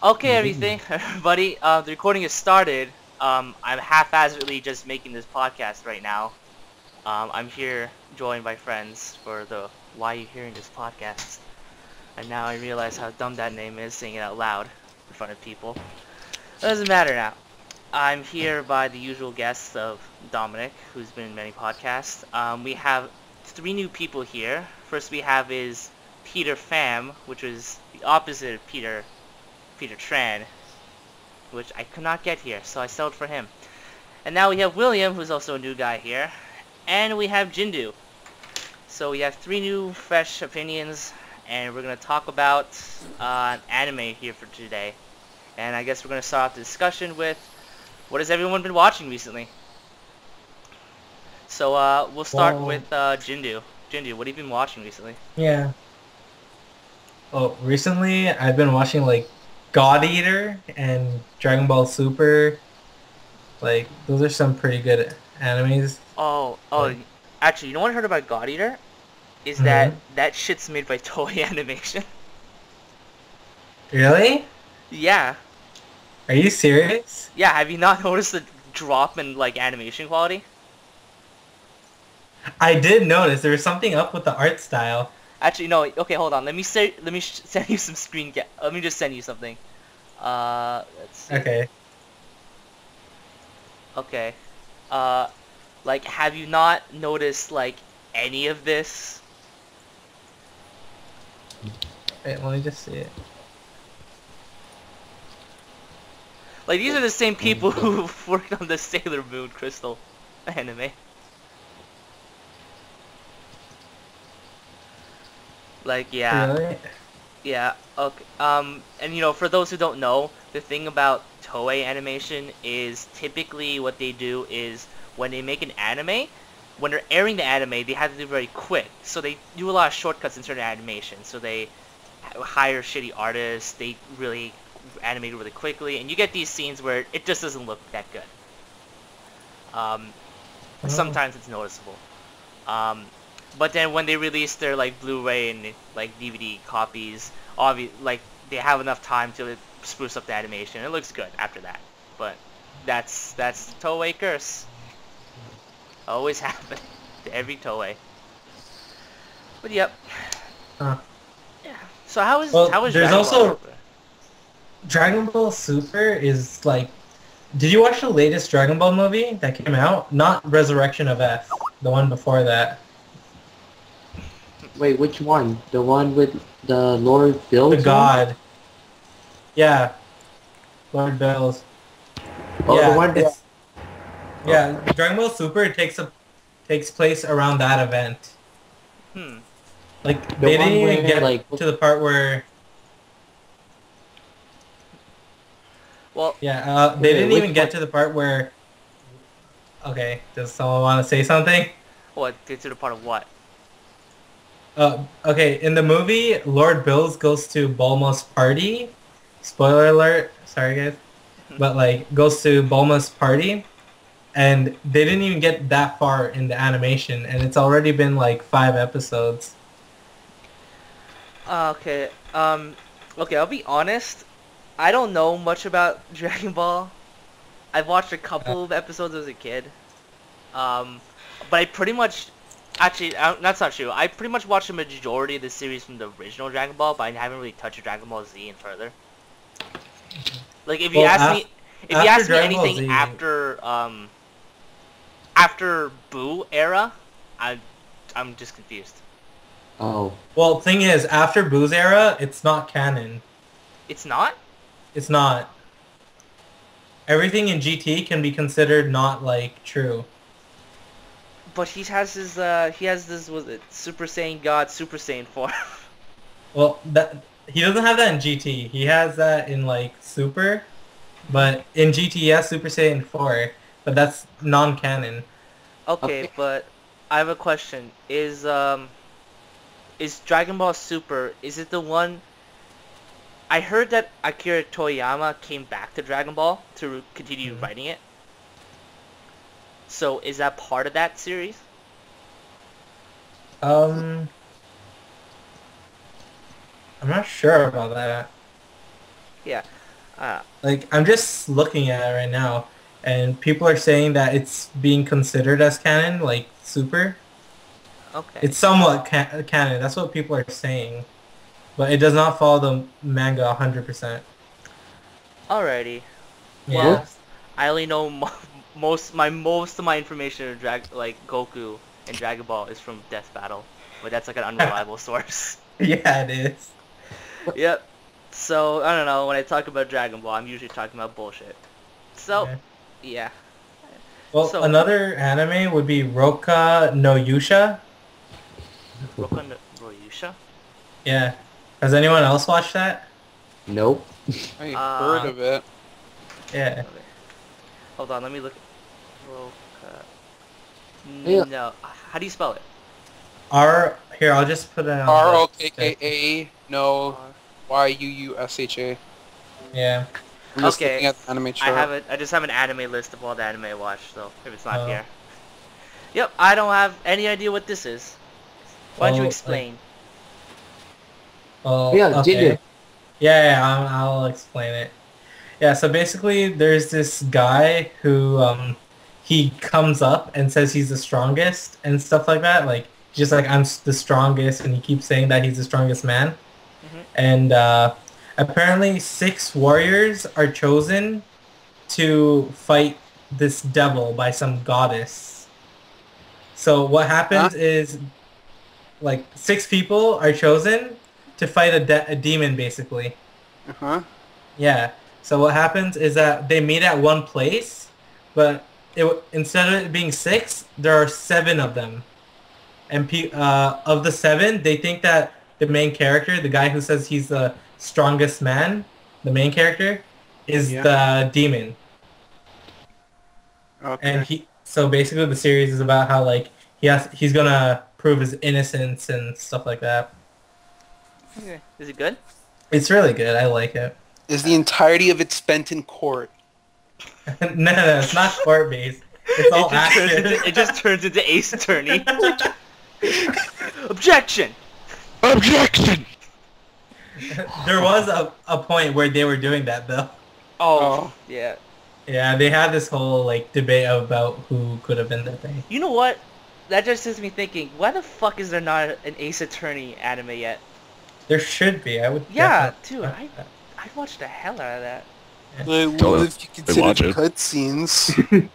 Okay, everybody. The recording has started. I'm haphazardly just making this podcast right now. I'm here joined by friends for the Why You Hearing This Podcast. And now I realize how dumb that name is, saying it out loud in front of people. It doesn't matter now. I'm here by the usual guests of Dominic, who's been in many podcasts. We have three new people here. First we have is Peter Pham, which was the opposite of Peter Tran, which I could not get here, so I settled for him. And now we have William, who's also a new guy here, and we have Jindu. So we have three new, fresh opinions, and we're going to talk about anime here for today. And I guess we're going to start off the discussion with, what has everyone been watching recently? So we'll start with Jindu. Jindu, what have you been watching recently? Yeah. Oh, recently I've been watching like God Eater and Dragon Ball Super. Like, those are some pretty good animes. Actually, you know what I heard about God Eater? Is that shit's made by Toei Animation. Really? Yeah. Are you serious? Yeah, have you not noticed the drop in, like, animation quality? I did notice there was something up with the art style. Actually, no. Okay, hold on. Let me send you some screen cap. Let me just send you something. Let's see. Okay. Okay. Like, have you not noticed like any of this? Wait, let me just see it. Like, these are the same people who worked on the Sailor Moon Crystal anime. Like, yeah. Really? Yeah, okay. And you know, for those who don't know, the thing about Toei Animation is typically what they do is when they make an anime, when they're airing the anime, they have to do very quick. So they do a lot of shortcuts in certain animations. So they hire shitty artists, they really animate really quickly, and you get these scenes where it just doesn't look that good. Sometimes it's noticeable. But then when they release their like Blu-ray and like DVD copies, like they have enough time to spruce up the animation. It looks good after that. But that's Toei curse. Always happen to every Toei. But yep. Yeah. So how is there's Dragon also Ball? Dragon Ball Super is like. Did you watch the latest Dragon Ball movie that came out? Not Resurrection of F, the one before that. Wait, which one? The one with the Lord Bills? The God. Yeah. Lord Bills. Oh, yeah, the one that... Yeah, Dragon Ball Super takes place around that event. Like, they didn't even get to the part where... Well... Yeah, they didn't even get to the part where... Okay, does someone want to say something? What? Get to the part of what? Okay, in the movie, Lord Bills goes to Bulma's party. Spoiler alert, sorry guys. But like, goes to Bulma's party. And they didn't even get that far in the animation. And it's already been like 5 episodes. Okay, okay, I'll be honest. I don't know much about Dragon Ball. I've watched a couple of episodes as a kid. But I pretty much... Actually, that's not true. I pretty much watched the majority of the series from the original Dragon Ball, but I haven't really touched Dragon Ball Z and further. Like, if you ask me anything after Boo era, I'm just confused. Oh. Well, thing is, after Boo's era, it's not canon. It's not? It's not. Everything in GT can be considered not, like, true. But he has this, was it Super Saiyan God, Super Saiyan form? Well, he doesn't have that in GT. He has that in, like, Super. But in GT, he has Super Saiyan 4. But that's non-canon. Okay, but I have a question. Is Dragon Ball Super, is it the one... I heard that Akira Toriyama came back to Dragon Ball to continue writing it. So, is that part of that series? I'm not sure about that. Yeah. Like, I'm just looking at it right now, and people are saying that it's being considered as canon, like Super. Okay. It's somewhat canon. That's what people are saying, but it does not follow the manga 100%. Alrighty. Yeah. Well, I only know most of my information of Goku and Dragon Ball is from Death Battle, but that's like an unreliable source. Yeah, it is. Yep. So I don't know. When I talk about Dragon Ball, I'm usually talking about bullshit. So, yeah. Well, So- another anime would be Roka no Yusha. Roku no Royusha? Yeah. Has anyone else watched that? Nope. I heard of it. Yeah. Okay. Hold on, let me look. Roka. Yeah. No. How do you spell it? Here, I'll just put it on. ROKKA no YUUSHA. Yeah. I'm just Okay. looking at the anime chart. I just have an anime list of all the anime I watch, so if it's not Oh. here. Yep, I don't have any idea what this is. Why don't you Well, explain? Oh, Yeah, okay. Jinder. Yeah, I'll explain it. Yeah, so basically there's this guy who he comes up and says he's the strongest and stuff like that. Like, just like, I'm the strongest, and he keeps saying that he's the strongest man. Mhm. And apparently 6 warriors are chosen to fight this devil by some goddess. So what happens is, like, 6 people are chosen to fight a demon, basically. Uh-huh. Yeah. So what happens is that they meet at one place, but instead of it being 6, there are 7 of them. And of the 7, they think that the main character, the guy who says he's the strongest man, the main character, is the demon. Okay. And so basically the series is about how, like, he's gonna prove his innocence and stuff like that. Okay. Is it good? It's really good. I like it. Is the entirety of it spent in court? No, it's not court based. It's all action. It just turns into Ace Attorney. Objection! Objection! There was a point where they were doing that though. Oh, yeah. Yeah, they had this whole, like, debate about who could have been the thing. You know what? That just has me thinking, why the fuck is there not an Ace Attorney anime yet? There should be. I would. Yeah, definitely dude, watch that. I'd watch the hell out of that. Well, if you consider watch the it. cutscenes.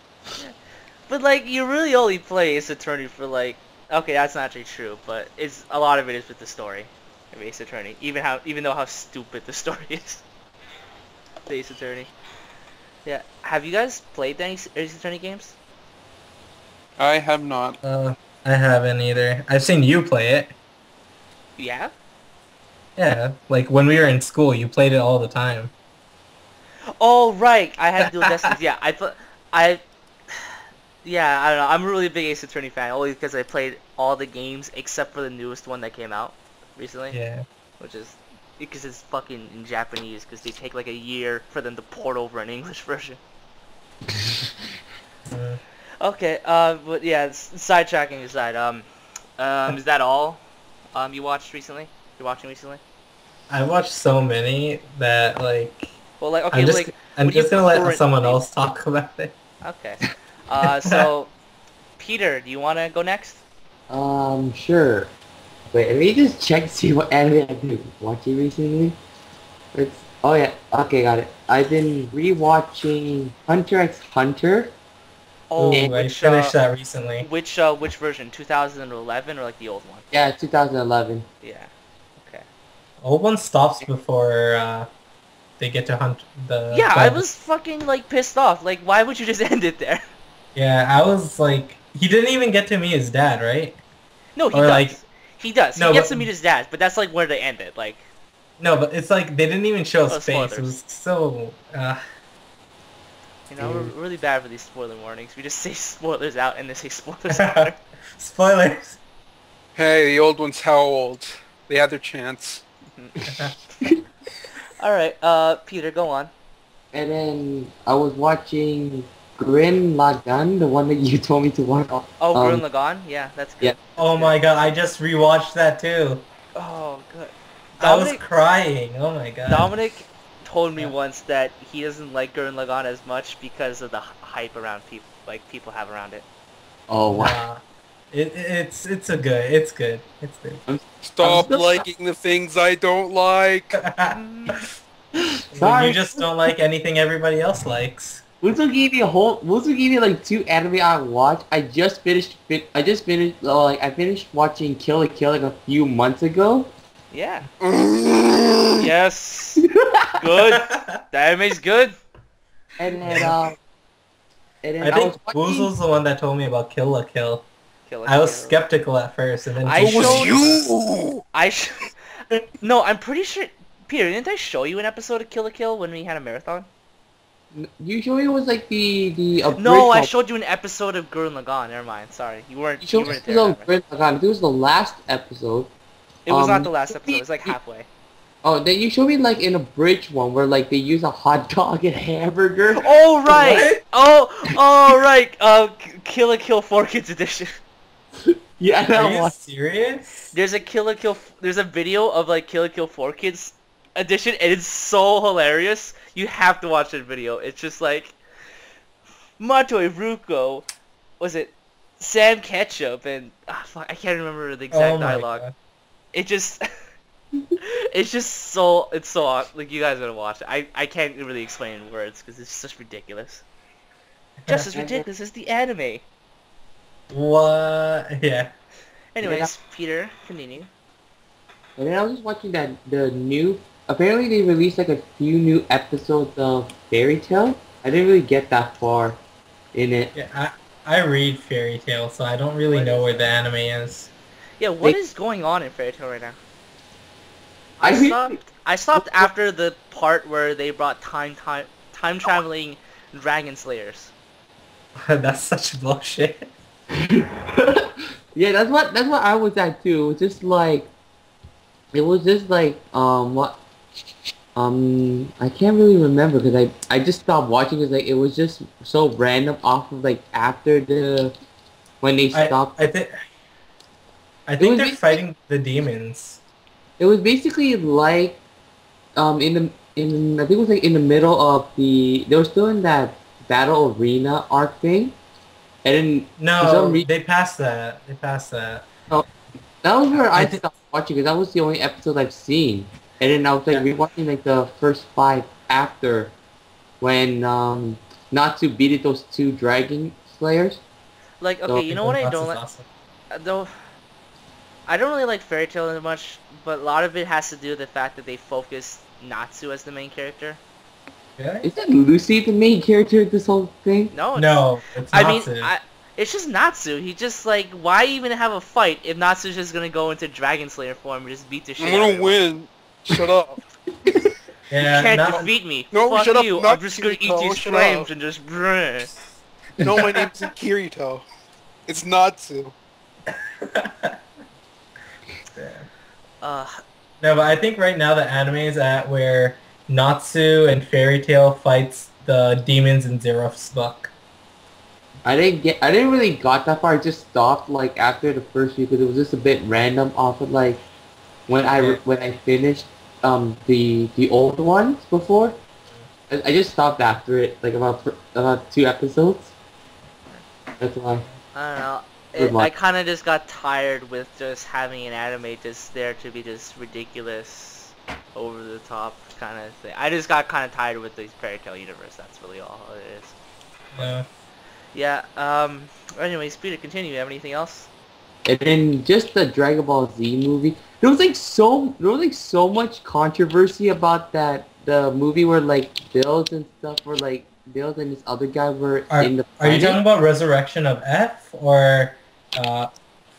But, like, you really only play Ace Attorney for, like... Okay, that's not actually true, but a lot of it is with the story of Ace Attorney. Even though how stupid the story is. The Ace Attorney. Yeah. Have you guys played any Ace Attorney games? I have not. I haven't either. I've seen you play it. Yeah? Yeah, like when we were in school, you played it all the time. Oh, right. I had Dual Destinies. Yeah, yeah, I don't know. I'm a really big Ace Attorney fan, only because I played all the games except for the newest one that came out recently. Yeah. Which is because it's fucking in Japanese, because they take like a year for them to port over an English version. Okay, but yeah, sidetracking aside, is that all you watched recently? You're watching recently? I watched so many that, like, Well, like, okay, I'm what do you just gonna let currently someone else talk about it. Okay. So, Peter, do you want to go next? Sure. Wait, let me just check to see what anime I've been watching recently. Oh yeah, okay, got it. I've been rewatching Hunter x Hunter. Oh, Ooh, I finished that recently. Which version? 2011 or like the old one? Yeah, 2011. Yeah. Okay. Old one stops before they get to hunt the. Yeah, I bugs. was fucking like pissed off. Like, why would you just end it there? Yeah, I was like, he didn't even get to meet his dad, right? No, he Or, does. like- He does. No, He gets but- to meet his dad, but that's like where they end it. Like, No, but it's like they didn't even show Oh, his face. It spoilers. was so. you know, we're really bad for these spoiler warnings. We just say spoilers out and then say spoilers out. Spoilers. Hey, the old ones, how old? They had their chance. All right, Peter, go on. And then I was watching Gurren Lagann, the one that you told me to watch. Oh, Um, Gurren Lagann? Yeah, that's good. yeah. Oh my god, I just rewatched that too. Oh, good. I was Dominic, crying. Oh my god. Dominic told me Yeah. once that he doesn't like Gurren Lagann as much because of the hype around people, like people have around it. Oh wow. Nah, it's a good. It's good. It's good. I'm Stop still- liking the things I don't like. When Sorry. you just don't like anything everybody else likes. Muzo gave me like 2 anime I watched. I just finished. I finished watching Kill la Kill like a few months ago. Yeah. I Yes. Good. The anime's good. And then I I think was watching. Boozle's the one that told me about Kill la Kill. Kill la I was Kill. skeptical at first, and then I he was showed- you. No, I'm pretty sure. Peter, didn't I show you an episode of Kill la Kill when we had a marathon? Usually it was like the abridged No, I one. showed you an episode of Gurren Lagann. Never mind. Sorry, you weren't. You You showed me weren't the there. episode of Gurren Lagann. It was the last episode. It was not Um, the last episode. It was like halfway. Oh, then you showed me like in a bridge one where like they use a hot dog and hamburger. Oh right. Oh right. Kill la Kill 4 Kids edition. Yeah, Are that you one. serious? There's a Kill la Kill. There's a video of like Kill la Kill 4 Kids edition, and it's so hilarious. You have to watch that video. It's just like Matoi Ruko, was it Sam Ketchup, and fuck, I can't remember the exact Oh my dialogue. God. It just it's just so like you guys gotta watch it. I can't really explain in words because it's just ridiculous. Just as ridiculous as the anime. What? Yeah. Anyways, Peter, continue. And then I was just watching the new. Apparently they released like a few new episodes of Fairy Tail. I didn't really get that far in it. Yeah, I read Fairy Tail, so I don't really What know is where the anime is. Yeah, what is going on in Fairy Tail right now? I I stopped after the part where they brought time traveling dragon slayers. That's such bullshit. Yeah, that's what I was at too. It was just like what I can't really remember because I just stopped watching because like it was just so random off of like after when they stopped. I think was they're basically- fighting the demons. It was basically like I think it was like in the middle of they were still in that battle arena arc thing, and then for No, some reason they passed that. They passed that. that was where I I thi- stopped watching because that was the only episode I've seen, and then I was like rewatching like the first 5 after when Natsu beat those 2 dragon slayers. Like, okay, No, you know what I That's don't like? awesome. Though, I don't really like Fairy Tail as much, but a lot of it has to do with the fact that they focus Natsu as the main character. Really? Isn't Lucy the main character of this whole thing? No, No, it's I not. mean, it's just Natsu. He just like, why even have a fight if Natsu's just gonna go into Dragon Slayer form and just beat the shit I'm out of gonna everyone? win. Shut up. Yeah, You can't not- defeat me. No, Fuck shut up, you. not I'm just gonna eat Kirito, these shut flames up. and just brrr. No, my name's Kirito. It's Natsu. Uh, No, but I think right now the anime is at where Natsu and Fairy Tail fights the demons in Zeroth's book. I didn't really got that far. I just stopped like after the first week because it was just a bit random off of like when I finished the old ones before. I just stopped after it like about 2 episodes. That's why. I don't know. Good I luck. kind of just got tired with just having an anime just there to be just ridiculous, over the top kind of thing. I just got kind of tired with the Fairy Tail universe. That's really all it is. Yeah. Yeah. Anyways, Peter, continue. You have anything else? And then just the Dragon Ball Z movie. There was like so much controversy about the movie where like Bills and stuff were like Bills and this other guy were in the Are you planet. talking about Resurrection of F or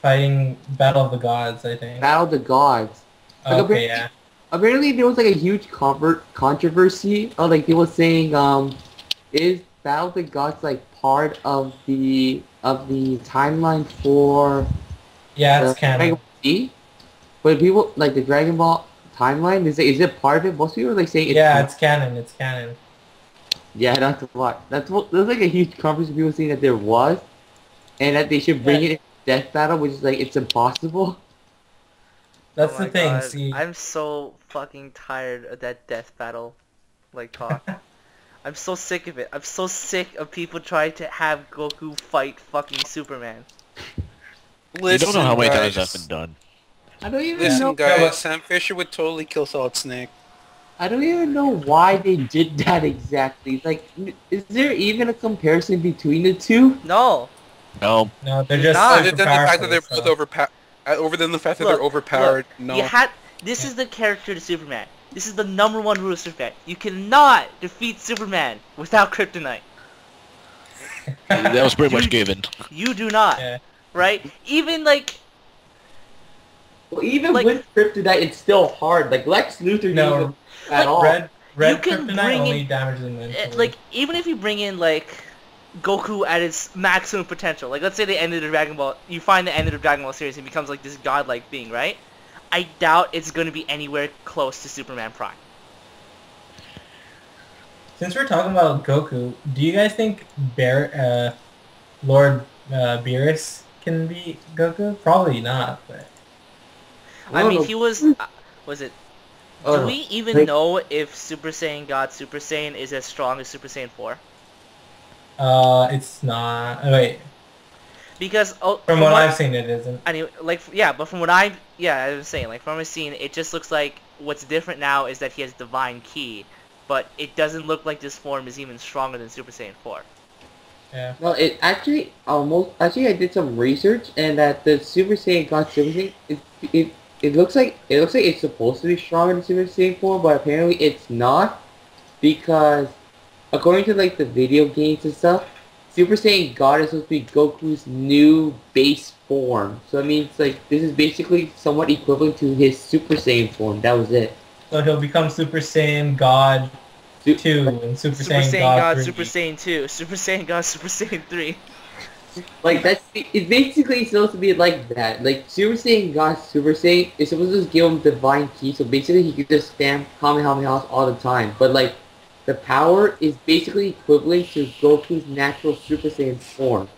fighting Battle of the Gods? I think. Battle of the Gods. Like, Okay, yeah. Apparently there was like a huge controversy. Or like people saying is Battle of the Gods like part of the timeline for Yeah, the it's canon. Dragon Ball Z? But people like the Dragon Ball timeline is it part of it? Most people are like saying it's Yeah, not. it's canon. It's canon. Yeah, that's what. There's like a huge conference of people saying that there was, and that they should bring it in Death Battle, which is like it's impossible. That's Oh the my thing. God. See, I'm so fucking tired of that death battle. like talk. I'm so sick of it. I'm so sick of people trying to have Goku fight fucking Superman. You don't know how many times guys. that's been done. I don't even Listen, know. guys, Sam Fisher would totally kill Solid Snake. I don't even know why they did that exactly. Like, is there even a comparison between the two? No. No. No, they're just Nah. Other than the fact that they're so- both overpowered. Other than the fact that Look, they're overpowered, look, no. You had. This is the character to Superman. This is the #1 rule of Superman. You cannot defeat Superman without kryptonite. That was pretty much You- given. You do not. Yeah. Right? Even like. Well, even Like- with kryptonite, it's still hard. Like Lex Luthor No, didn't at all. Red You can kryptonite bring only in- damages them mentally. Like, even if you bring in, like, Goku at its maximum potential, like, let's say they ended the Dragon Ball, you find the end of the Dragon Ball series and he becomes, like, this godlike being, right? I doubt it's going to be anywhere close to Superman Prime. Since we're talking about Goku, do you guys think Lord Beerus can beat Goku? Probably not, but I Well, mean, he was it, do uh, we even like- know if Super Saiyan God Super Saiyan is as strong as Super Saiyan 4? it's not. Oh, wait, Because, from what I've seen, it isn't. Anyway, like, yeah, but from what I was saying, like, from what I've seen, it just looks like what's different now is that he has Divine Ki, but it doesn't look like this form is even stronger than Super Saiyan 4. Yeah. No, it actually almost. Actually, I did some research, and that the Super Saiyan God Super Saiyan, it looks like it's supposed to be stronger than Super Saiyan 4, but apparently it's not, because according to like the video games and stuff, Super Saiyan God is supposed to be Goku's new base form. So I mean, it's like this is basically somewhat equivalent to his Super Saiyan form. That was it. So he'll become Super Saiyan God 2 and Super Saiyan God 3. Super Saiyan 2, Super Saiyan God, Super Saiyan 3. Like it's basically supposed to be like that. Like Super Saiyan God Super Saiyan is supposed to just give him Divine Ki, so basically he could just spam Kamehameha all the time. But like the power is basically equivalent to Goku's natural Super Saiyan form.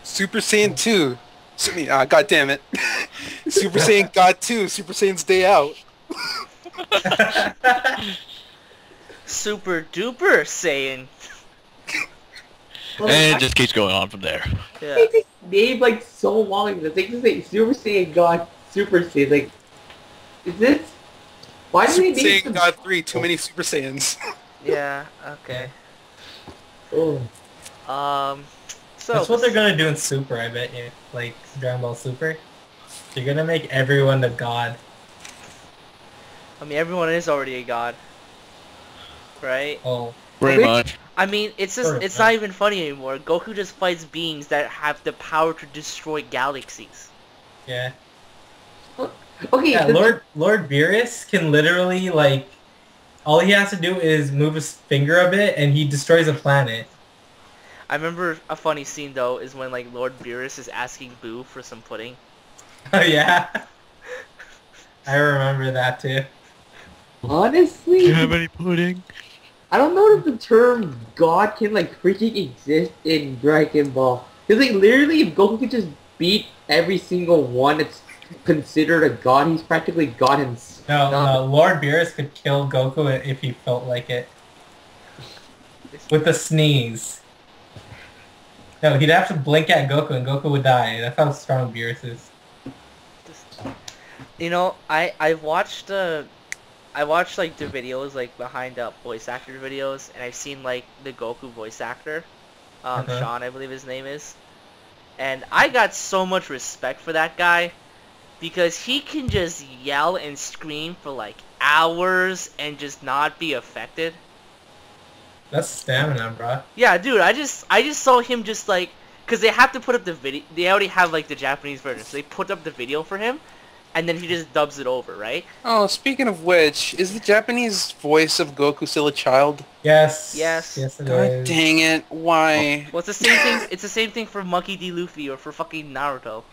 Super Saiyan 2. God damn it. Super Saiyan God 2. Super Saiyan's Day Out. Super Duper Saiyan. Well, And it just keeps going on from there. Yeah. They just named like so long. They just say Super Saiyan God Super Saiyan. Like, is this? Why do Super they name Saiyan God 3. Too many Super Saiyans. Yeah, okay. Oh. So That's what they're gonna do in Super, I bet you. Like Dragon Ball Super. They're gonna make everyone a god. I mean, everyone is already a god, right? Oh, Pretty much. I mean, it's just, Sure, it's man. not even funny anymore. Goku just fights beings that have the power to destroy galaxies. yeah. Okay. Yeah, the- Lord Beerus can literally, like, all he has to do is move his finger a bit and he destroys a planet. I remember a funny scene though is when like Lord Beerus is asking Boo for some pudding. Oh, yeah. I remember that, too. Honestly, any pudding? I don't know if the term God can like freaking exist in Dragon Ball. Cause like literally, if Goku could just beat every single one that's considered a god, he's practically God himself. No, Lord Beerus could kill Goku if he felt like it. With a sneeze. No, he'd have to blink at Goku and Goku would die. That's how strong Beerus is. You know, I watched like the videos like behind voice actor videos, and I've seen like the Goku voice actor, Uh-huh. Sean, I believe his name is, and I got so much respect for that guy because he can just yell and scream for like hours and just not be affected. That's stamina, bro. Yeah, dude, I just saw him just like, cause they have to put up the video. They already have like the Japanese version, so they put up the video for him, and then he just dubs it over, right? Oh, speaking of which, is the Japanese voice of Goku still a child? Yes. Yes. Yes, it God is. dang it. Why? Well, it's the same thing. It's the same thing for Monkey D. Luffy or for fucking Naruto.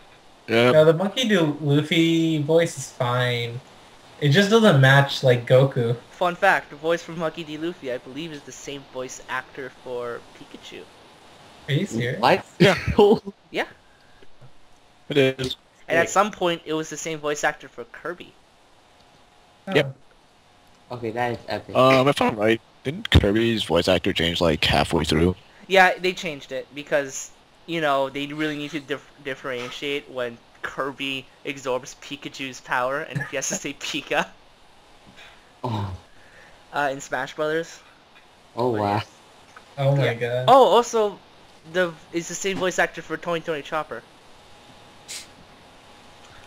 Yeah. No, the Monkey D. Luffy voice is fine. It just doesn't match, like, Goku. Fun fact: the voice for Monkey D. Luffy, I believe, is the same voice actor for Pikachu. Are you serious? What? Yeah. Yeah. It is. And at some point, it was the same voice actor for Kirby. Oh. Yep. Okay, that is epic. If I'm right, didn't Kirby's voice actor change like halfway through? Yeah, they changed it because, you know, they really need to differentiate when Kirby absorbs Pikachu's power and he has to say Pika Oh, in Smash Brothers. oh wow. Oh my Yeah. god. Oh, also, it's the same voice actor for Tony Tony Chopper.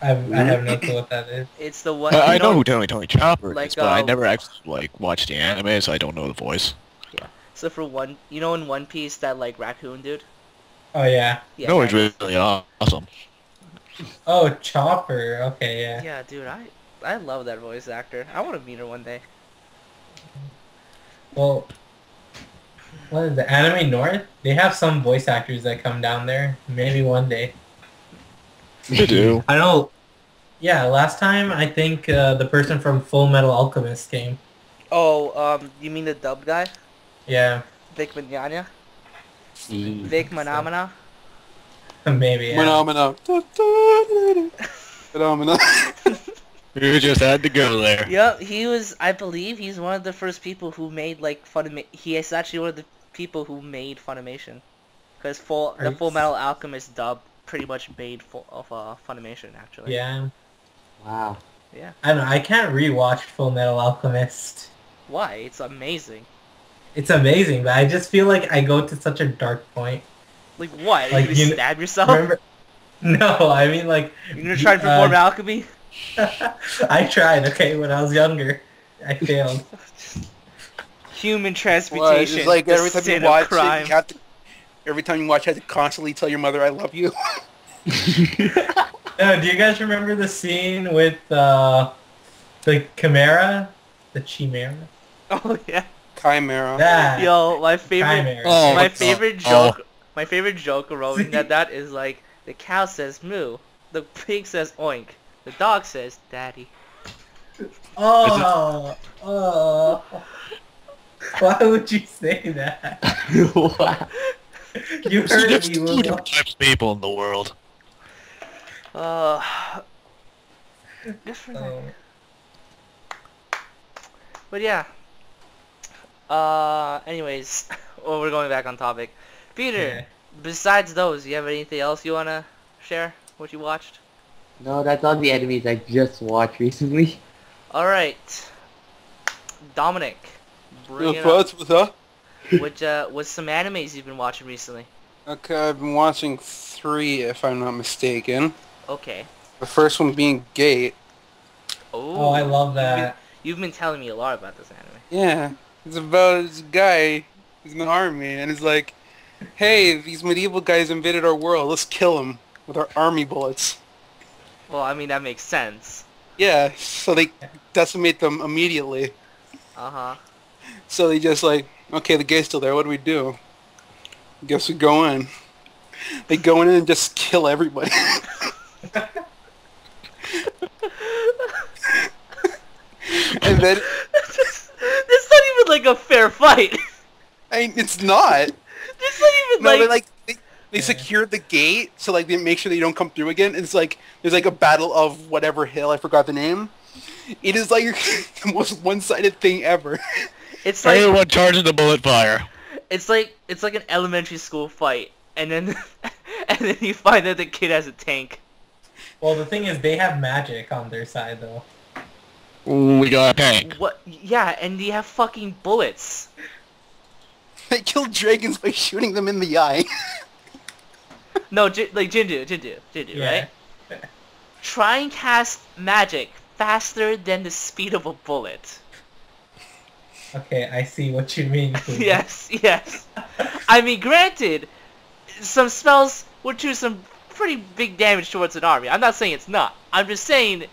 I have no clue what that is. It's the one. I know who Tony Chopper like, is, but I never actually like watched the anime, so I don't know the voice. Yeah. So for one, you know, in One Piece, that like raccoon dude. Oh yeah. Yeah. No, he's that- really awesome. Oh, Chopper. Okay, yeah. Yeah, dude, I love that voice actor. I want to meet her one day. Well, what is the Anime North? They have some voice actors that come down there. Maybe one day. They do. I know. Yeah, last time I think the person from Full Metal Alchemist came. Oh, you mean the dub guy? Yeah, Vic Mignogna? Jeez. Vic Manamana? maybe. Yeah. Phenomena. Phenomena. You just had to go there. Yep, he was, I believe he's one of the first people who made like he is actually one of the people who made Funimation. Because the Full Metal Alchemist dub pretty much made Funimation actually. Yeah. Wow. Yeah. I don't know. I can't rewatch Full Metal Alchemist. Why? It's amazing. It's amazing, but I just feel like I go to such a dark point. Like what? Like, you gonna stab yourself? Remember? No, I mean like. You're gonna try to perform alchemy? I tried. Okay, when I was younger, I failed. Human Well, transmutation. it's like the every time sin you of watch it, crime. you have to. Every time you watch, you have to constantly tell your mother, "I love you." No, do you guys remember the scene with the Chimera? The Chimera? Oh yeah. Chimera. That. Yo, my favorite. Chimera. Oh, My what's favorite up? joke. My favorite joke around that is like the cow says moo, the pig says oink, the dog says daddy. Oh. Why would you say that? Wow. You There's heard two me. different types of people in the world. Good for them. Oh. But yeah. Anyways, well, we're going back on topic. Peter, Yeah. besides those, you have anything else you wanna share? What you watched? No, that's all the enemies I just watched recently. All right, Dominic, bring it up. What's up? What's some animes you've been watching recently? Okay, I've been watching 3, if I'm not mistaken. Okay. The first one being Gate. Oh, I love that. You've been telling me a lot about this anime. Yeah, it's about this guy who's in the army, and he's like, "Hey, these medieval guys invaded our world. Let's kill them with our army bullets." Well, I mean that makes sense. Yeah, so they decimate them immediately. Uh-huh. So they just like, okay, the gay's still there. What do we do? Guess we go in. They go in and just kill everybody. And then, It's not even like a fair fight. I mean, it's not. It's not even No, like... they secured the gate, so like they make sure that you don't come through again. It's like there's like a battle of whatever hill, I forgot the name. It is like the most one-sided thing ever. It's like Everyone charging the bullet fire. it's like an elementary school fight, and then and then you find that the kid has a tank. Well, the thing is, they have magic on their side, though. We got a tank. What? Yeah, and they have fucking bullets. They kill dragons by shooting them in the eye. No, like Jindu, Yeah. right? Try and cast magic faster than the speed of a bullet. Okay, I see what you mean. Kuya. Yes. I mean, granted, some spells would do some pretty big damage towards an army. I'm not saying it's not. I'm just saying,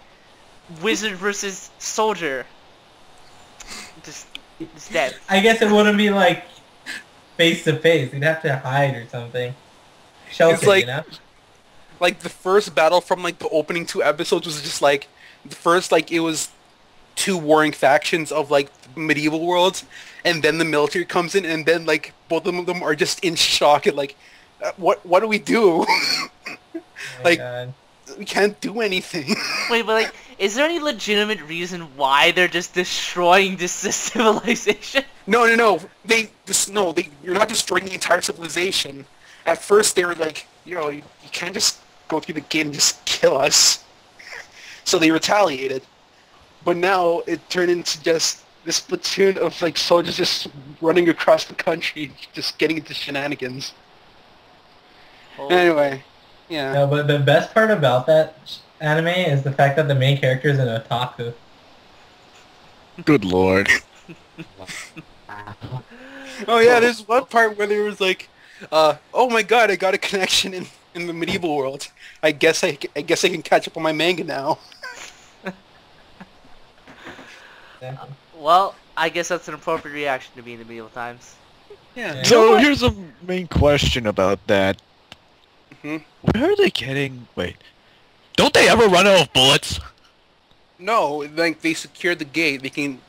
wizard versus soldier, just dead. I guess it wouldn't be like face to face. You'd have to hide or something. Shelter, like- you know? Like the first battle from like the opening 2 episodes was just like the first like it was 2 warring factions of like medieval worlds, and then the military comes in, and then like both of them are just in shock and like, what do we do? Oh my like- God. We can't do anything. Wait, but like, is there any legitimate reason why they're just destroying this civilization? No. You're not destroying the entire civilization. At first, they were like, you can't just go through the gate and just kill us. So they retaliated. But now it turned into just this platoon of like soldiers just running across the country, just getting into shenanigans. Oh. Anyway, yeah. No, but the best part about that anime is the fact that the main character is an otaku. Good lord. Oh yeah, there's one part where there was like, oh my god, I got a connection in the medieval world. I guess I can catch up on my manga now. Well, I guess that's an appropriate reaction to be in the medieval times. Yeah. So here's the main question about that. Mhm. Where are they getting... Wait. Don't they ever run out of bullets? No, like they secured the gate. They can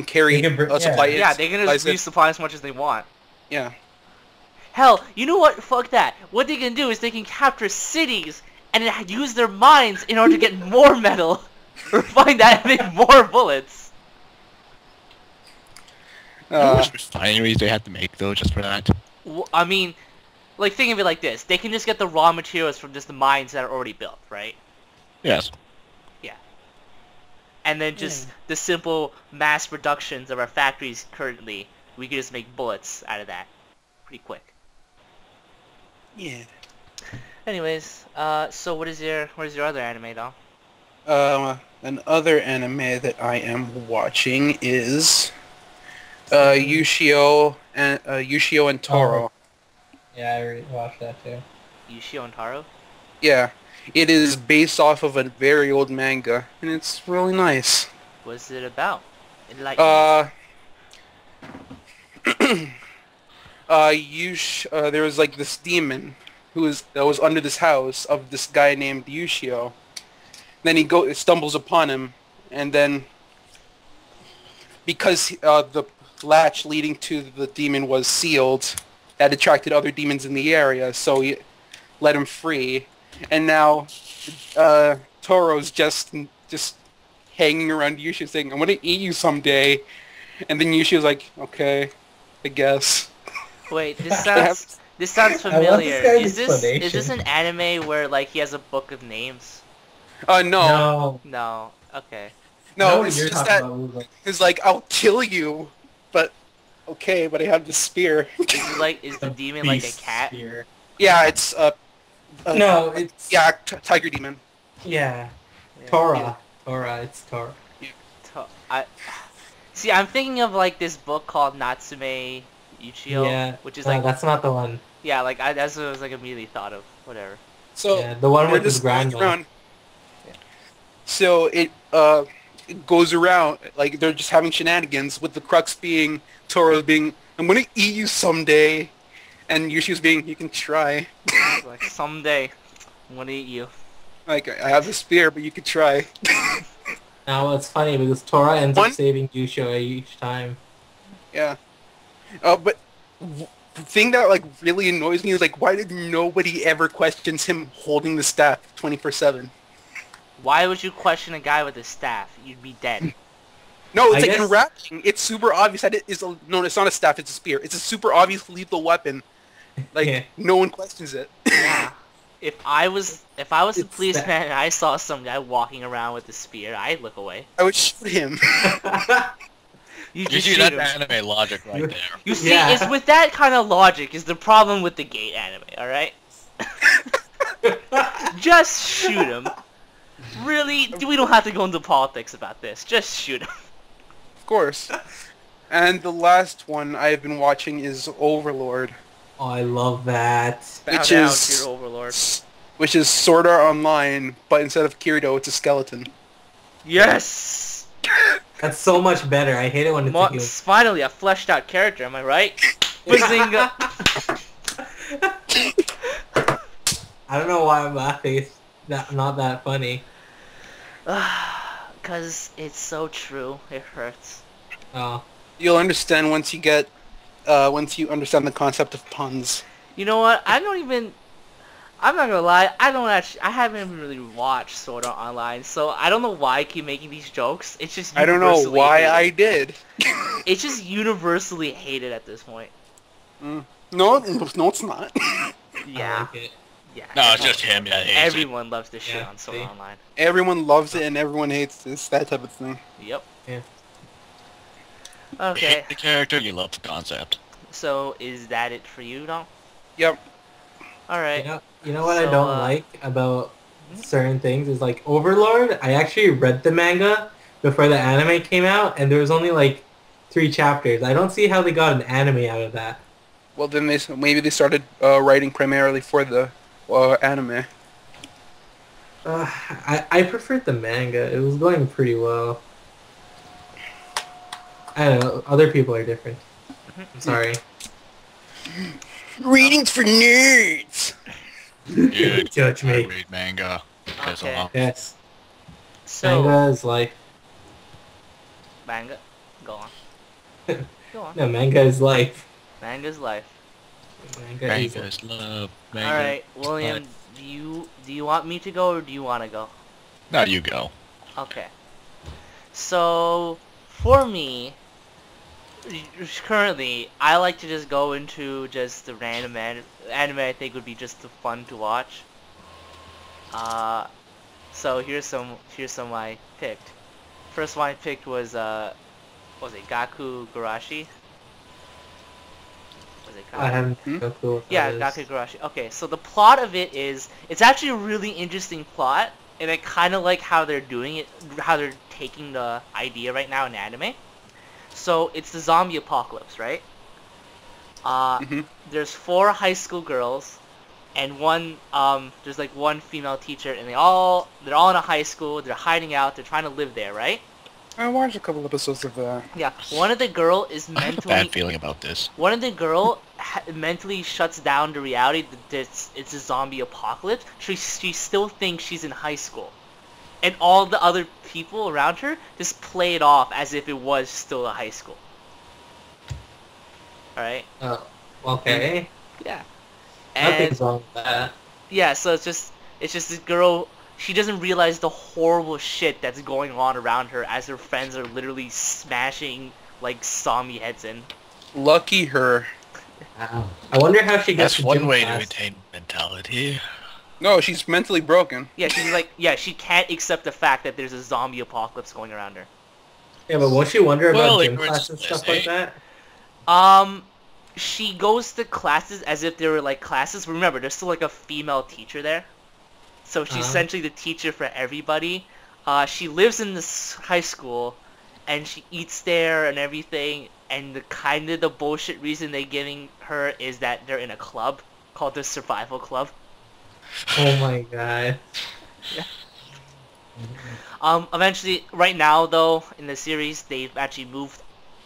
carry They can a supply. Yeah, they can just resupply as much as they want. Yeah. Hell, you know what? Fuck that. What they can do is they can capture cities and then use their mines in order to get more metal, refine that and make more bullets. How much refineries they have to make though just for that? I mean, like think of it like this: they can just get the raw materials from just the mines that are already built, right? Yes. Yeah. And then just the simple mass productions of our factories currently, we can just make bullets out of that pretty quick. Yeah. Anyways, so what is your other anime though? Another anime that I am watching is Yushio and Toro. Yeah, I already watched that too. Yushio and Taro? Yeah. It is based off of a very old manga, and it's really nice. What's it about? Enlighten me. There was like this demon that was under this house of this guy named Yushio. Then he stumbles upon him, and then because the latch leading to the demon was sealed, that attracted other demons in the area, so he let him free. And now Toro's just hanging around Yushio saying, "I'm gonna eat you someday," and then Yushio's like, "Okay, I guess." Wait, this sounds familiar. Is this an anime where like he has a book of names? No. No. Okay. No, it's just that it's like, "I'll kill you," but okay, but I have the spear. Is the demon like a cat? Spear. Yeah, it's No, it's tiger demon. yeah. Yeah. Tora. It's Tora. See, I'm thinking of like this book called Natsume Yuchio, Yeah, which is like that's not the one. yeah, like that's what I was like immediately thought of. Whatever. So Yeah, the one we're with his just going grandma. around. So it goes around like they're just having shenanigans, with the crux being Toro being, "I'm gonna eat you someday," and Yushio's being, "You can try." Like someday, I'm gonna eat you. Like, I have the spear, but you could try. Now it's funny because Tora ends up saving Yushio each time. Yeah. But the thing that like really annoys me is like, why did nobody ever questions him holding the staff 24/7? Why would you question a guy with a staff? You'd be dead. No, it's I like guess- in rapping, it's super obvious that it is no, it's not a staff, it's a spear. It's a super obvious lethal weapon. Like Yeah. no one questions it. Yeah. If I was a It's policeman that- and I saw some guy walking around with a spear, I'd look away. I would shoot him. You You just see, shoot that's him. anime logic right there. You see, Yeah. it's with that kind of logic is the problem with the Gate anime, alright? Just shoot him. Really? We don't have to go into politics about this. Just shoot him. Of course. And the last one I've been watching is Overlord, Oh, I love that. Bow Which down is- to your overlord. which is Sword Art Online, but instead of Kirito, it's a skeleton. Yes! That's so much better. I hate it when it's a human. Finally, a fleshed out character, am I right? Bazinga! I don't know why I'm laughing. It's not that funny. Cause it's so true. It hurts. Oh. You'll understand once once you understand the concept of puns. You know what? I'm not gonna lie, I haven't even really watched Sword Art Online, so I don't know why I keep making these jokes. It's just I don't know universally why hated. I did. It's just universally hated at this point. No, no, it's not. Yeah. I like it. Yeah. No, it's just him. Yeah, hates Everyone loves this shit Yeah, on Sword see? Art Online. Everyone loves it and everyone hates this, that type of thing. Yep. Yeah. it. You Okay. hate the character, you love the concept. So is that it for you, Dom? Yep. Alright. You know what I So, don't like about certain things is like Overlord. I actually read the manga before the anime came out, and there was only like 3 chapters. I don't see how they got an anime out of that. Well, then maybe they started writing primarily for the anime. I preferred the manga. It was going pretty well. I don't know. Other people are different. I'm sorry. Readings for nerds! Dude, Judge I me. read manga. Piss Okay. off. Yes. So Manga is life. manga. Go on. Go on. No, manga is life. Manga's life. Manga is Manga is love. Manga. Alright, William, do you want me to go or do you wanna go? Now you go. Okay. So for me, currently, I like to just go into just the random anime I think would be just fun to watch. So here's some I picked. First one I picked was what was it, Gaku Garashi? Was it Gaku? I have no clue what Yeah, that is. Gaku Garashi. Okay, so the plot of it is, it's actually a really interesting plot, and I kind of like how they're doing it, how they're taking the idea right now in anime. So it's the zombie apocalypse, right? There's 4 high school girls, and there's like one female teacher, and they're all in a high school. They're hiding out. They're trying to live there, right? I watched a couple episodes of that. Yeah. One of the girl is I have a mentally. bad feeling about this. One of the girl mentally shuts down the reality that it's a zombie apocalypse. She still thinks she's in high school, and all the other people around her just play it off as if it was still a high school. All right. Oh, okay. Yeah. Nothing's wrong with that. Yeah, so it's just this girl. She doesn't realize the horrible shit that's going on around her as her friends are literally smashing like zombie heads in. Lucky her. Wow. I wonder how she gets That's to one gym way to class. maintain mentality. No, she's mentally broken. Yeah, she can't accept the fact that there's a zombie apocalypse going around her. Yeah, but won't she wonder about Well, gym ignorance class and is stuff bliss, like eh? that? She goes to classes as if they were like classes. Remember, there's still like a female teacher there. So she's essentially the teacher for everybody. She lives in this high school, and she eats there and everything. And the bullshit reason they're giving her is that they're in a club called the Survival Club. Oh my god. Eventually, right now though, in the series, they've actually moved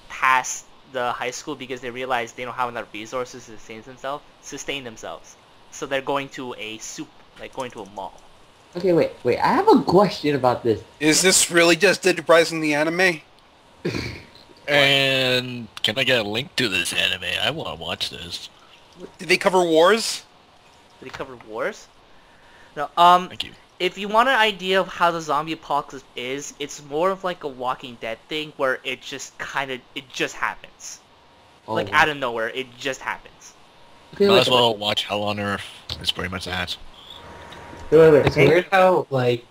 past the high school because they realize they don't have enough resources to sustain themselves. So they're going to going to a mall. Okay, wait. I have a question about this. Is this really just Dead Rising the anime? And can I get a link to this anime? I want to watch this. Did they cover wars? Did they cover wars? No. Thank you. If you want an idea of how the zombie apocalypse is, it's more of like a Walking Dead thing where it just happens. Oh, Like wow. out of nowhere, it just happens. Okay, Might wait, as well watch Hell on Earth. It's pretty much that. wait. It's weird how, like,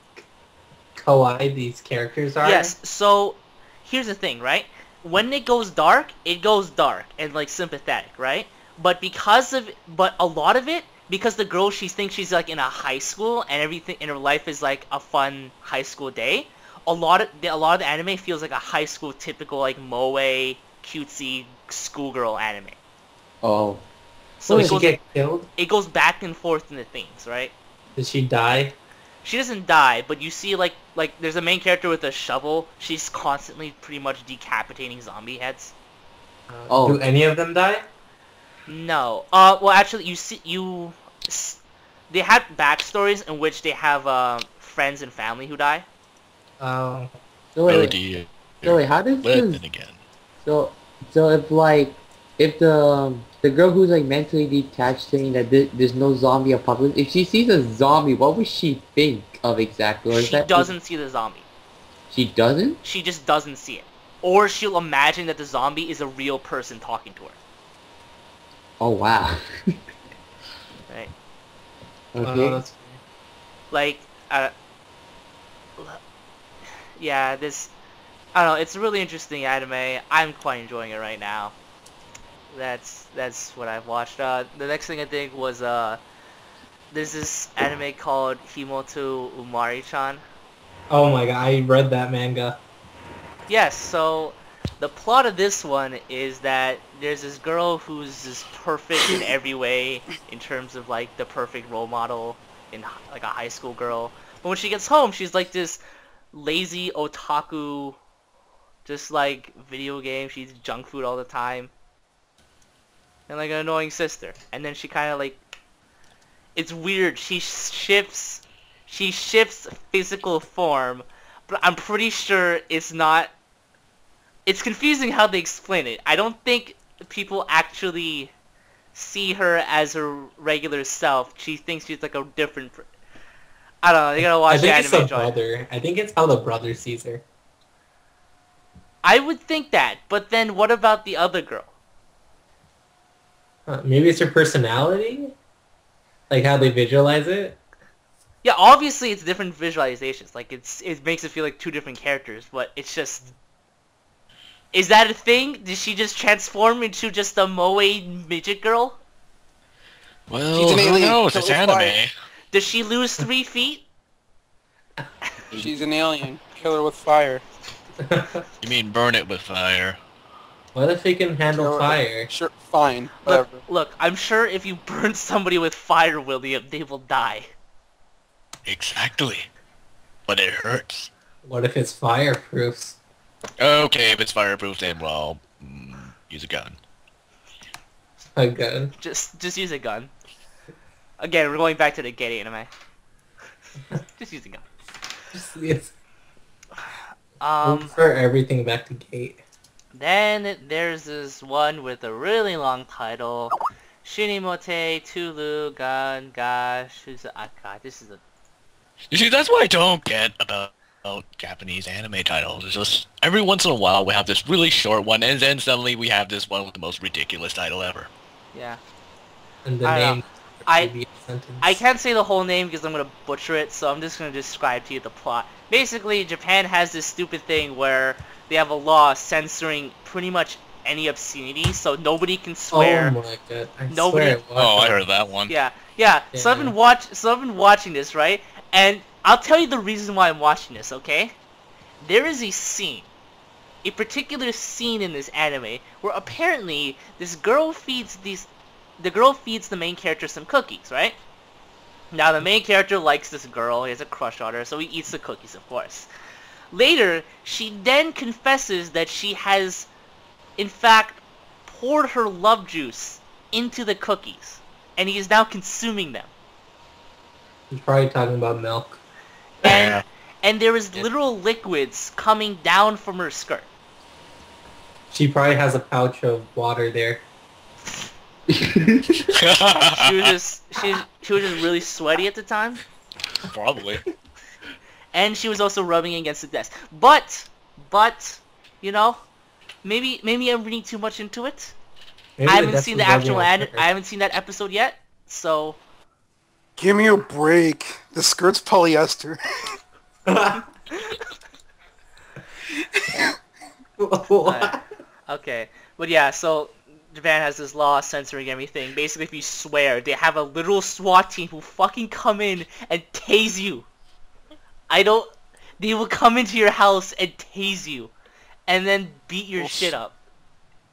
kawaii these characters are. Yes, so here's the thing, right? When it goes dark and like sympathetic, right? But a lot of it, because the girl she thinks she's like in a high school and everything in her life is like a fun high school day. A lot of the anime feels like a high school typical like moe cutesy schoolgirl anime. Oh. So Did she get killed? it goes back and forth in the themes, right? Did she die? She doesn't die, but you see like there's a main character with a shovel. She's constantly pretty much decapitating zombie heads. Oh. Do any of them die? No. Well, actually, they have backstories in which they have friends and family who die. Oh. So Oh wait, dear. how does Let this... it again. So if the the girl who's like mentally detached saying that there's no zombie apocalypse. If she sees a zombie, what would she think of exactly? Or is She that doesn't see the zombie. She doesn't? She just doesn't see it. Or she'll imagine that the zombie is a real person talking to her. Oh wow. Right? Okay. That's Like, yeah, this, I don't know, it's a really interesting anime. I'm quite enjoying it right now. That's what I've watched. The next thing I think was, there's this anime called Himoto Umari-chan. Oh my god, I read that manga. Yes, so the plot of this one is that there's this girl who's just perfect in every way in terms of like the perfect role model in like a high school girl. But when she gets home, she's like this lazy otaku, just like video games. She eats junk food all the time. And like an annoying sister. And then she kind of like, it's weird. She shifts physical form, but I'm pretty sure it's not. It's confusing how they explain it. I don't think people actually see her as her regular self. She thinks she's like a different. I don't know. You gotta watch I think the it's the anime. brother. I think it's how the brother sees her. I would think that, but then what about the other girl? Maybe it's her personality? Like how they visualize it? Yeah, obviously it's different visualizations. Like it makes it feel like two different characters, but it's just. Is that a thing? Did she just transform into just a moe midget girl? Well, She's an who alien. knows? Kill It's with anime. fire. Does she lose 3 feet? She's an alien. Kill her with fire. You mean burn it with fire? What if he can handle Sure. fire? Sure, fine. Look, Whatever. look, I'm sure if you burn somebody with fire, William, they will die. Exactly. But it hurts. What if it's fireproof? Okay, if it's fireproof, then well, use a gun. A gun. Just use a gun. Again, we're going back to the gay anime. Just use a gun. Yes. We'll refer everything back to Gate. Then there's this one with a really long title. Shinimote Tulu Gan Ga Shuzaka. This is a... You see, that's what I don't get about Japanese anime titles. It's just every once in a while we have this really short one, and then suddenly we have this one with the most ridiculous title ever. Yeah. And the I don't name. know. I- previous sentence. I can't say the whole name because I'm going to butcher it, so I'm just going to describe to you the plot. Basically, Japan has this stupid thing where they have a law censoring pretty much any obscenity, so nobody can swear. Oh my god! I Nobody- swear. Oh, I heard that one. Yeah. So I've Yeah. been watching this, right? And I'll tell you the reason why I'm watching this, okay? There is a particular scene in this anime where apparently this girl feeds the main character some cookies, right? Now the main character likes this girl, he has a crush on her, so he eats the cookies, of course. Later, she then confesses that she has, in fact, poured her love juice into the cookies, and he is now consuming them. He's probably talking about milk. And and there is literal liquids coming down from her skirt. She probably has a pouch of water there. She was just really sweaty at the time, Probably. and she was also rubbing against the desk. But you know, maybe I'm reading too much into it. Maybe I haven't seen the desk was actual rubbing on I haven't seen that episode yet, so Give me a break. The skirt's polyester. her. What? okay. But yeah, so Japan has this law censoring everything. Basically, if you swear, they have a literal SWAT team who fucking come in and tase you. They will come into your house and tase you, and then beat your shit up.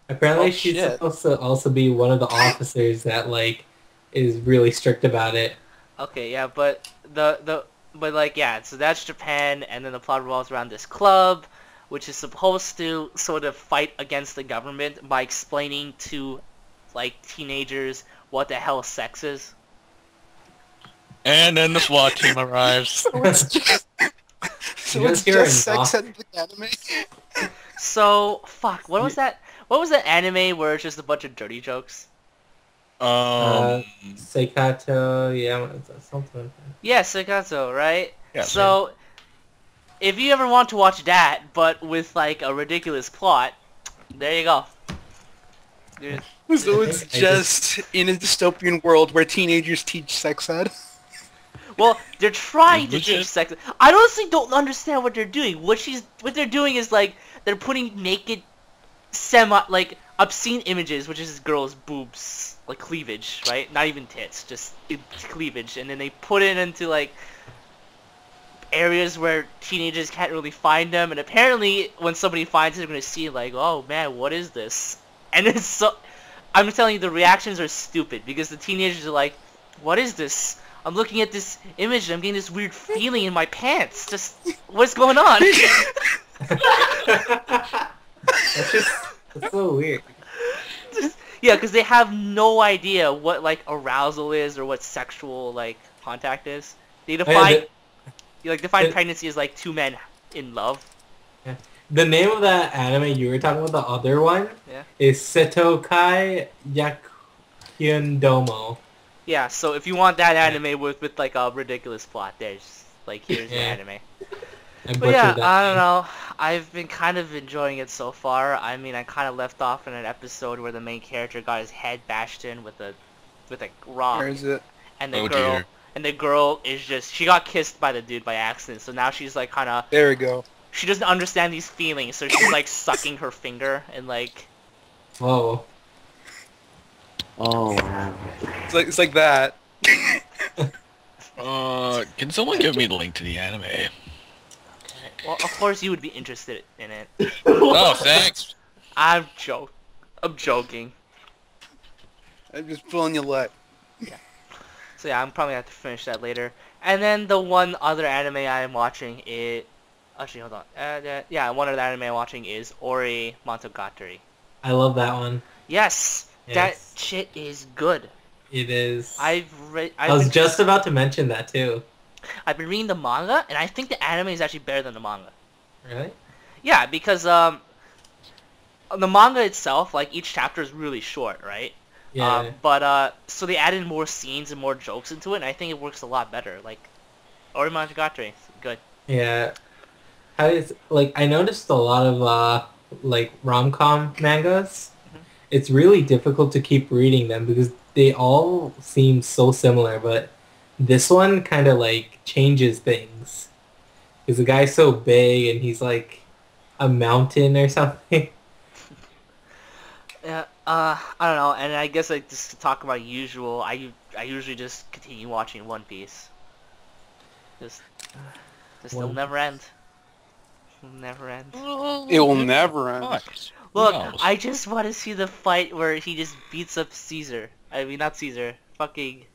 Apparently, Oh, she's shit. supposed to also be one of the officers that like is really strict about it. Okay, yeah, but so that's Japan, and then the plot revolves around this club, which is supposed to sort of fight against the government by explaining to, like, teenagers what the hell sex is. And then the SWAT team arrives. So You it's just hear just it sex and anime. So, fuck, what was that? What was that anime where it's just a bunch of dirty jokes? Seikato, yeah, something like that. Yeah, Seikato, right? Yeah, so, if you ever want to watch that, but with like a ridiculous plot, there you go. Dude. So it's just in a dystopian world where teenagers teach sex ed. Well, they're trying to Legit. teach sex. I honestly don't understand what they're doing. What they're doing is like they're putting naked, like obscene images, which is girls' boobs, like cleavage, right? Not even tits, just cleavage, and then they put it into like areas where teenagers can't really find them. And apparently, when somebody finds it, they're gonna see like, oh man, what is this? And it's so. I'm telling you, the reactions are stupid because the teenagers are like, what is this? I'm looking at this image and I'm getting this weird feeling in my pants. Just, what's going on? That's so weird. Yeah, because they have no idea what, like, arousal is or what sexual, like, contact is. They define, pregnancy as, like, two men in love. The name of that anime you were talking about, the other one, is Setokai Yakyundomo. Yeah, so if you want that anime with like a ridiculous plot, there's like here's the anime. But yeah, I don't know. I've been kind of enjoying it so far. I mean, I kind of left off in an episode where the main character got his head bashed in with a rock. Where is it? And the girl is just she got kissed by the dude by accident. So now she's like kind of There we go. she doesn't understand these feelings, so she's like sucking her finger and like. Whoa. Oh wow. It's like that. Can someone give me the link to the anime? Well, of course you would be interested in it. Oh, thanks. I'm joking. I'm just pulling your leg. So yeah, I'm probably gonna have to finish that later. And then the one other anime I'm watching is... Actually, hold on. Yeah, one other anime I'm watching is Ori Monogatari. I love that one. Yes! Yes. That shit is good. It is. I was just about to mention that too. I've been reading the manga, and I think the anime is actually better than the manga. Really? Yeah, because the manga itself, like, each chapter is really short, right? Yeah. So they added more scenes and more jokes into it, and I think it works a lot better. Like, Ori Monogatari, good. Yeah. I noticed a lot of, like, rom-com mangas. Mm-hmm. It's really difficult to keep reading them because they all seem so similar, but this one kind of, like, changes things. Because the guy's so big and he's, like, a mountain or something. Yeah, I don't know, and I guess, like, just to talk about usual, I usually just continue watching One Piece. It'll never end. It'll never end. It will never end. Look, No. I just want to see the fight where he just beats up Caesar. I mean, not Caesar. Fucking,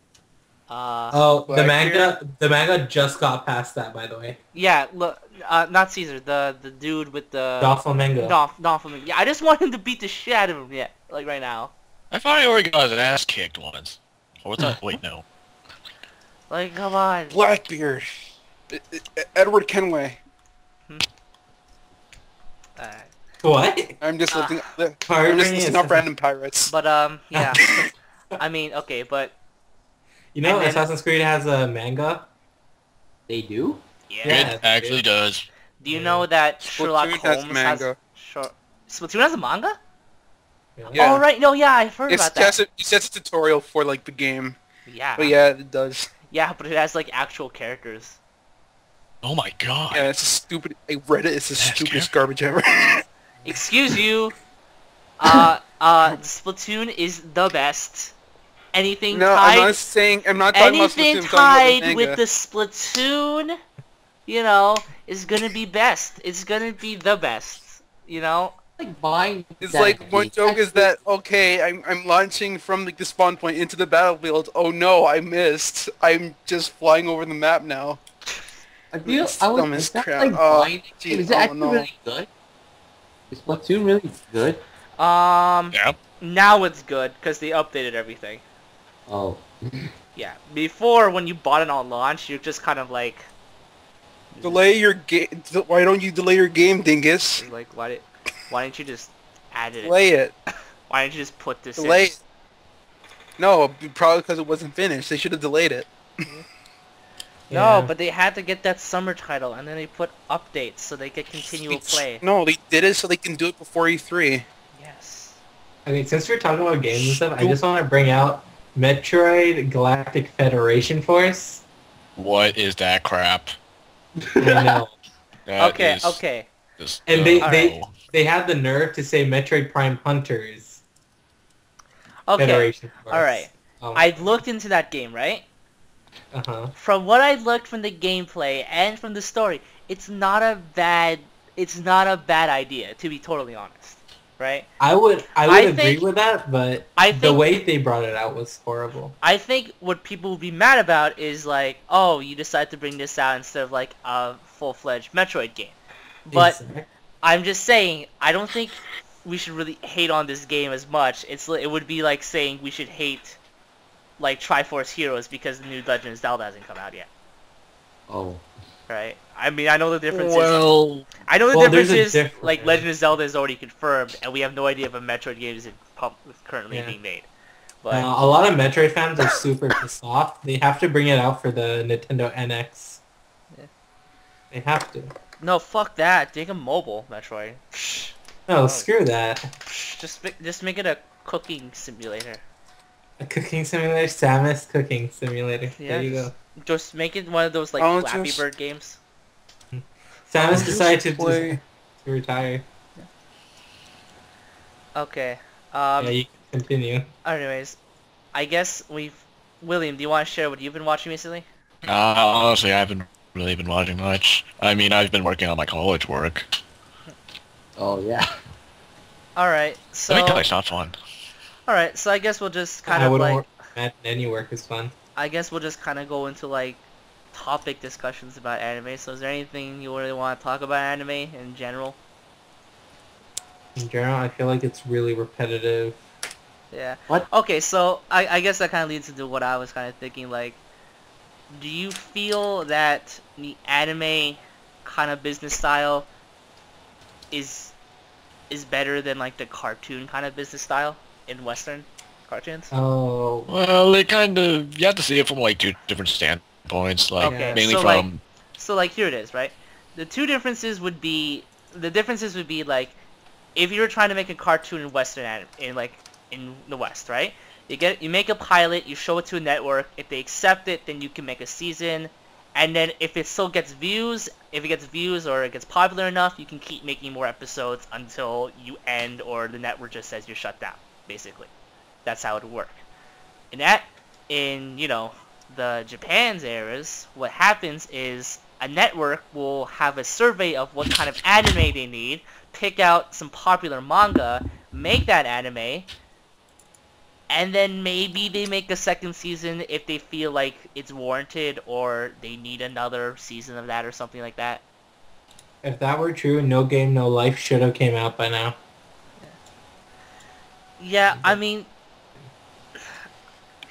Oh, the Blackbeard? manga just got past that, by the way. yeah, look, not Caesar, the dude with the... Doflamingo. Doflamingo. Yeah, I just want him to beat the shit out of him, like, right now. I thought he already got his ass kicked once. Or was that? Wait, no. Like, come on. Blackbeard. Edward Kenway. What? I'm just looking. I'm Pardon just me, listing it's- up random pirates. But, yeah. I mean, okay, but... You know, And then- Assassin's Creed has a manga? They do? Yeah. It actually does. Do you know that Sherlock Splatoon has Holmes manga. Splatoon has a manga? Yeah. Oh, right. No, yeah, I've heard about that. It's just a tutorial for like the game. Yeah. But yeah, it does. Yeah, but it has, like, actual characters. Oh my god. Yeah, it's a stupid. Reddit is the That's stupidest garbage ever. Excuse you. Splatoon is the best. Anything No, tied... I'm not saying. I'm not talking about Anything Splatoon. I'm talking tied about the with manga. the Splatoon, you know, is gonna be best. It's gonna be the best, you know? Like buying. It's that like one game. joke is that okay, I'm launching from like the spawn point into the battlefield. Oh no, I missed. I'm just flying over the map now. I feel It's I dumb was as is that crap. like Oh, buying. gee, Is it oh, actually no. really good? Is Splatoon really good? Yeah. Now it's good because they updated everything. Oh. Yeah. Before, when you bought it on launch, you're just kind of like, Delay your game. Why don't you delay your game, dingus? why didn't you just add it? Delay it. Why didn't you just put this Delay in? it. No, probably because it wasn't finished. They should have delayed it. No, Yeah. but they had to get that summer title, and then they put updates so they get continual play. No, they did it so they can do it before E3. Yes. I mean, since we're talking about games and stuff, I just want to bring out Metroid Galactic Federation Force. What is that crap? I know. That Okay, is okay. just- And Alright. they had the nerve to say Metroid Prime Hunters Okay, Federation Force. alright. I looked into that game, right? Uh-huh. From what I looked from the gameplay and from the story, it's not a bad idea, to be totally honest. Right? I would I agree think- with that, but I the think- way they brought it out was horrible. I think what people would be mad about is like, oh, you decided to bring this out instead of like a full-fledged Metroid game. But Exactly. I'm just saying, I don't think we should really hate on this game as much. It would be like saying we should hate like Triforce Heroes because the new Legend of Zelda hasn't come out yet. Oh. Right? I mean, I know the difference is... Well, I know the Well, difference there's a is, difference. like, Legend of Zelda is already confirmed, and we have no idea if a Metroid game is currently Yeah. being made. But, A lot of Metroid fans are super pissed off. They have to bring it out for the Nintendo NX. Yeah. They have to. no, fuck that. Take a mobile Metroid. No, Oh. screw that. Just make it a cooking simulator. A cooking simulator, Samus cooking simulator. Yeah, There you go. Just make it one of those, like, I'll Flappy just- Bird games. Samus just decided to play- to retire. Okay. Yeah, you can continue. Anyways, I guess William, do you want to share what you've been watching recently? honestly, I haven't really been watching much. I mean, I've been working on my college work. Oh yeah. Alright, so... Let me tell you, it's not fun. Alright, so I guess we'll just kind I of, wouldn't like... work, imagine any work is fun. I guess we'll just kind of go into, like, topic discussions about anime. So is there anything you really want to talk about anime in general? In general, I feel like it's really repetitive. Yeah. What? Okay, so I guess that kind of leads into what I was kind of thinking, like, do you feel that the anime kind of business style is better than, like, the cartoon kind of business style in Western cartoons? Oh, Well, it kind of, you have to see it from like two different standpoints, like Okay, mainly so, from, So, like, here it is, right? The differences would be, like, if you were trying to make a cartoon in Western in the West, right? You make a pilot, you show it to a network. If they accept it, then you can make a season. And then if it still gets views, or it gets popular enough, you can keep making more episodes until you end or the network just says you're shut down, basically. That's how it would work. In the Japan's eras, what happens is a network will have a survey of what kind of anime they need, pick out some popular manga, make that anime, and then maybe they make a second season if they feel like it's warranted or they need another season of that or something like that. if that were true, No Game No Life should have came out by now. Yeah, I mean,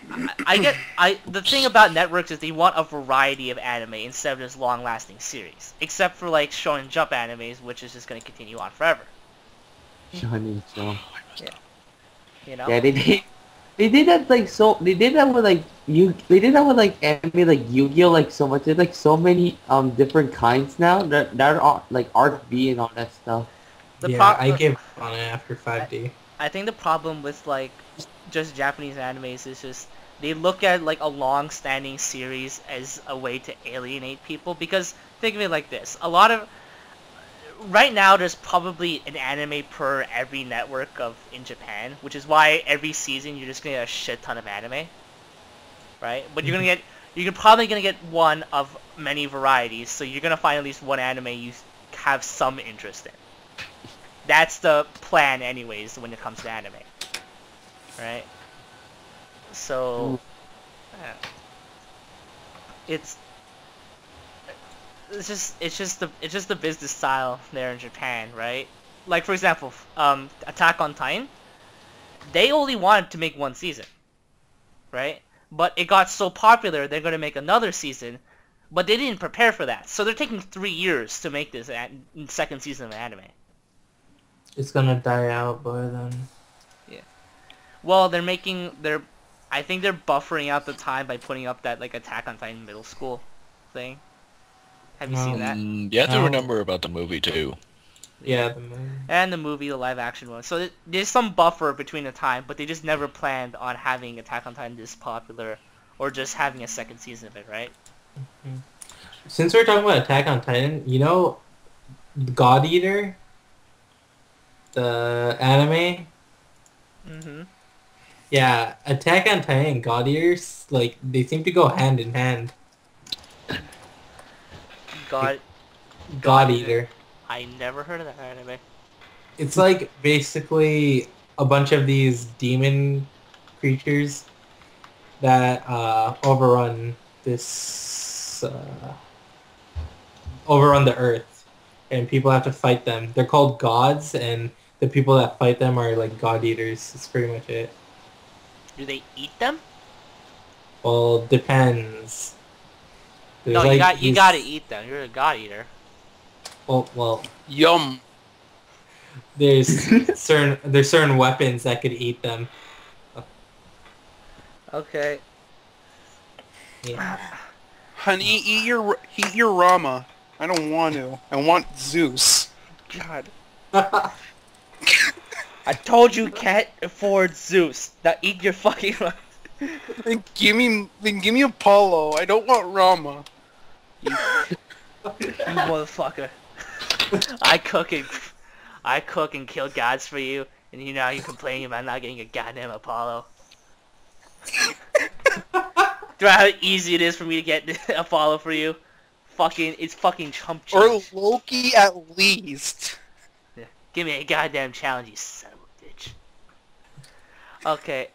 the thing about networks is they want a variety of anime instead of just long-lasting series. Except for, like, Shonen Jump animes, which is just going to continue on forever. Shonen Jump. You know? Yeah, they did that like so. They did that with like They did that with like anime like Yu-Gi-Oh like so much. There's like so many different kinds now that are like Arc B and all that stuff. I gave up on it after 5D. I think the problem with, like, just Japanese animes is just they look at, like, a long-standing series as a way to alienate people. Because think of it like this: right now there's probably an anime per every network in Japan, which is why every season you're just gonna get a shit ton of anime, right? But you're probably gonna get one of many varieties, so you're gonna find at least one anime you have some interest in. That's the plan anyways when it comes to anime, right? So it's just the business style there in Japan, right? Like, for example, Attack on Titan, they only wanted to make one season, right? But it got so popular they're gonna make another season, but they didn't prepare for that, so they're taking 3 years to make this second season of anime. It's gonna die out by then. Well, they're making I think they're buffering out the time by putting up that like Attack on Titan middle school thing. Have you seen that? You have to No. remember about the movie too. Yeah. And the movie, the live action one. So there's some buffer between the time, but they just never planned on having Attack on Titan this popular, or just having a second season of it, right? Since we're talking about Attack on Titan, you know, God Eater, the anime. Mm-hmm. Yeah, Attack on Titan and God Eaters, like they seem to go hand in hand. God Eater. I never heard of that anime. It's like basically a bunch of these demon creatures that overrun the earth, and people have to fight them. They're called gods, and the people that fight them are like God Eaters. That's pretty much it. Do they eat them? Well, depends. There's No, you like gotta eat them. You're a God Eater. Well, Yum. there's certain weapons that could eat them. Okay. Yeah. Honey, eat your Rama. I don't want to. I want Zeus. God. I told you can't afford Zeus. Now eat your fucking Then give me Apollo. I don't want Rama. you motherfucker. I cook and kill gods for you, and you know you're complaining about not getting a goddamn Apollo. Do you know how easy it is for me to get Apollo for you? It's fucking chump change. Or Loki at least. Yeah. Give me a goddamn challenge, you son of a bitch. Okay.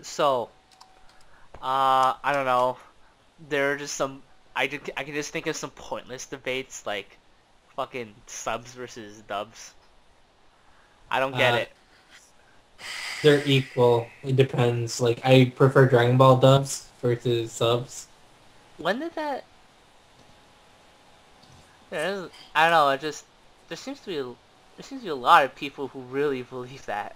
So, I don't know. There are just some... I can just think of some pointless debates, like fucking subs versus dubs. I don't get it. They're equal. It depends. Like, I prefer Dragon Ball dubs versus subs. When did that... I don't know, there seems to be a lot of people who really believe that.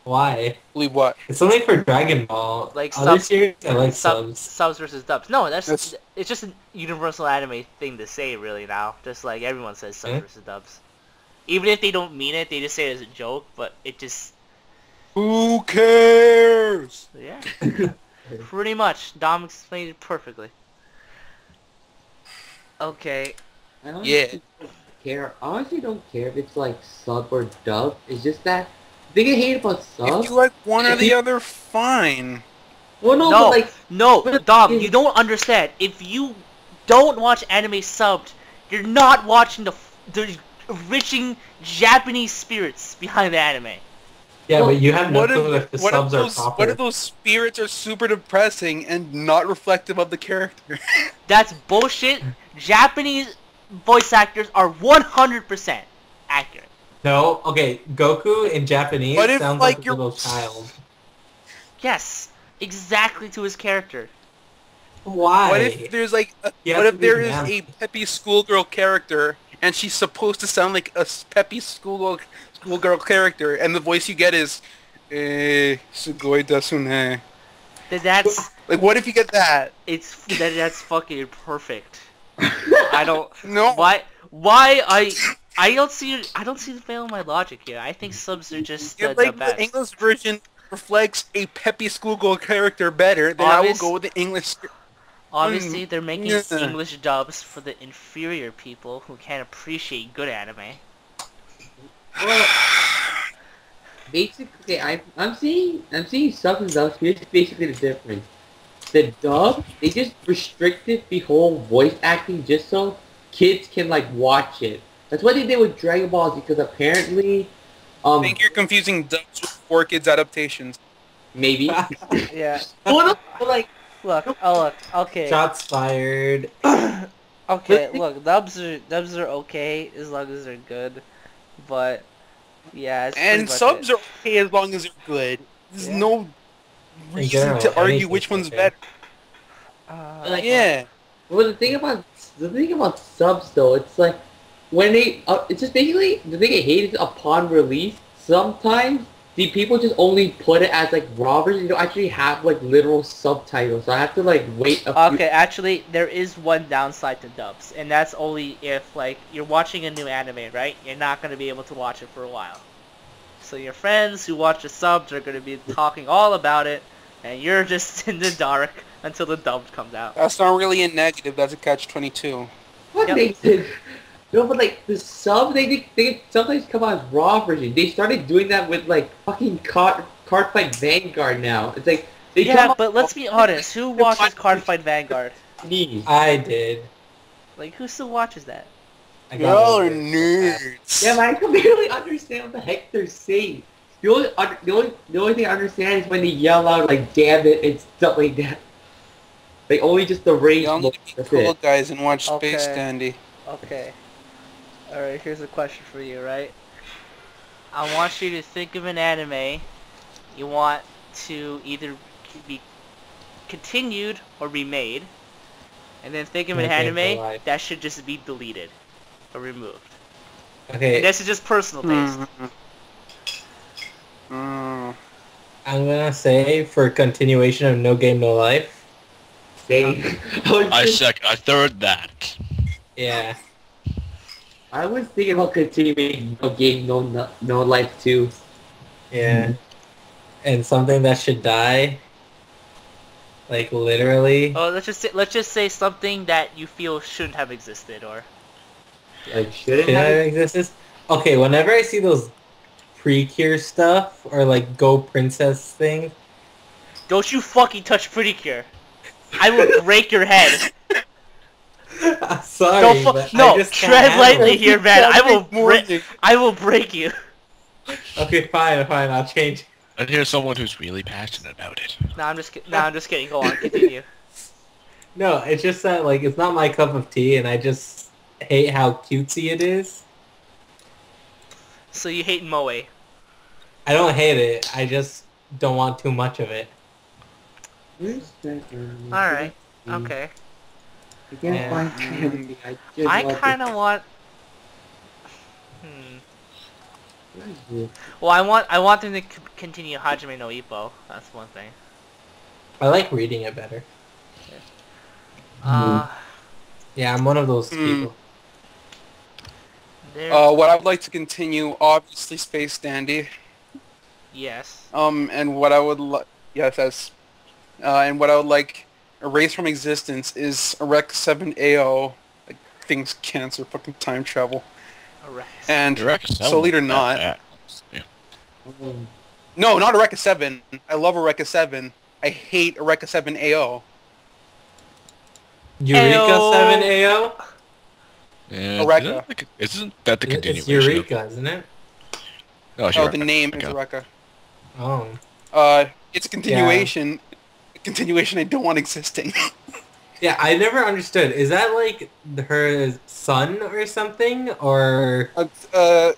Why? Believe what? It's only for Dragon Ball. Like Other subs, series, I like subs. subs versus dubs. No, That's- it's just a universal anime thing to say really now. Just like everyone says subs versus dubs. Even if they don't mean it, they just say it as a joke, but it just... Who cares? Yeah. Pretty much. Dom explained it perfectly. Okay. I honestly Yeah. don't care. I honestly don't care if it's like sub or dub. It's just that the thing I hate about If subs. you like one or the other, fine. Well, no, No, but like no, but Dom, it- you don't understand. If you don't watch anime subbed, you're not watching the enriching Japanese spirits behind the anime. Yeah, Well, but you have no What clue if if, the what, subs if are those, proper. what if those spirits are super depressing and not reflective of the character? That's bullshit. Japanese voice actors are 100% accurate. No, okay, Goku in Japanese What if, sounds like, like a you're- little child. Yes, exactly to his character. Why? What if there's like You what have if to be there an is animal. a peppy schoolgirl character and she's supposed to sound like a peppy schoolgirl character, and the voice you get is sugoi desu ne. That's Like, what if you get that? that's fucking perfect. I don't. No. Why I don't see the fail in my logic here. I think subs are just the If like best. the English version reflects a peppy schoolgirl character better, then I will go with the English. Obviously, they're making yeah. English dubs for the inferior people who can't appreciate good anime. well, basically, I'm seeing subs and dubs. Here's basically the difference. The dub, they just restricted the whole voice acting just so kids can like watch it. That's what they did with Dragon Ball because apparently, I think you're confusing dubs with 4Kids adaptations. maybe. Yeah. Well, no, but like, Look. Okay. Shots fired. Okay. Look. Dubs are okay as long as they're good, but yeah. It's pretty And much subs it. are okay as long as they're good. There's Yeah. no reason general, to argue anything's which one's okay. better. like, Yeah. well, the thing about subs though, it's like when they, it's just basically the thing I hate is upon release. Sometimes see, people just only put it as like raw version. You don't actually have like literal subtitles, so I have to like wait a few. Okay, actually, there is one downside to dubs, and that's only if like you're watching a new anime, right? You're not gonna be able to watch it for a while. So your friends who watch the subs are gonna be talking all about it, and you're just in the dark until the dub comes out. That's not really a negative. That's a catch-22. What Yep. they did? No, but like the sub, they sometimes come out as raw version. They started doing that with like fucking card fight Vanguard now. It's like they come Yeah, out but let's be honest. Who watches Cardfight Vanguard? Japanese. I did. Like, who still watches that? I got Y'all over are it. nerds. Yeah, but I can barely understand what the heck they're saying. The only thing I understand is when they yell out like "damn it" and stuff like that. Like only just the rage. Y'all need to be That's cool it. guys and watch Okay. Space Dandy. Okay. Alright, here's a question for you, right? I want you to think of an anime you want to either be continued or remade. And then think of an Okay, for anime life. that should just be deleted or removed. Okay, And this is just personal taste. I'm gonna say for continuation of No Game No Life. Same. I third that. Yeah. I was thinking about continuing No Game No Life too. Yeah. And something that should die. Like literally. Oh, let's just say something that you feel shouldn't have existed, or Like shouldn't Should I have. exist? Okay, whenever I see those Precure stuff or like Go Princess things, don't you fucking touch Pretty Cure. I will break your head. I'm sorry, Don't but no, I just can't tread handle lightly it. here, man. I will break you. Okay, fine, I'll change. And here's someone who's really passionate about it. No, I'm just kidding. Go on, continue. No, it's just that like it's not my cup of tea, and I just hate how cutesy it is. So you hate Moe. I don't hate it. I just don't want too much of it. Alright. Okay. I can't Yeah. find candy. I kind of want. Well, I want them to continue Hajime no Ippo. That's one thing. I like reading it better. Yeah, I'm one of those people. There. What I'd like to continue, obviously Space Dandy. Yes. And what I would like, and what I would like erase from existence is Rec 7 AO, like things cancer, fucking time travel, Alright. and Soul Eater not. Yeah. No, not Eureka 7. I love Eureka 7. I hate Eureka 7 AO. Eureka Ayo. 7 AO? Yeah, Eureka. isn't that the It's continuation? Eureka, isn't it? Oh, it's Oh, Eureka. the name is Eureka. Eureka. Oh. It's a continuation. A continuation I don't want existing. Yeah, I never understood. Is that like her son or something? Or...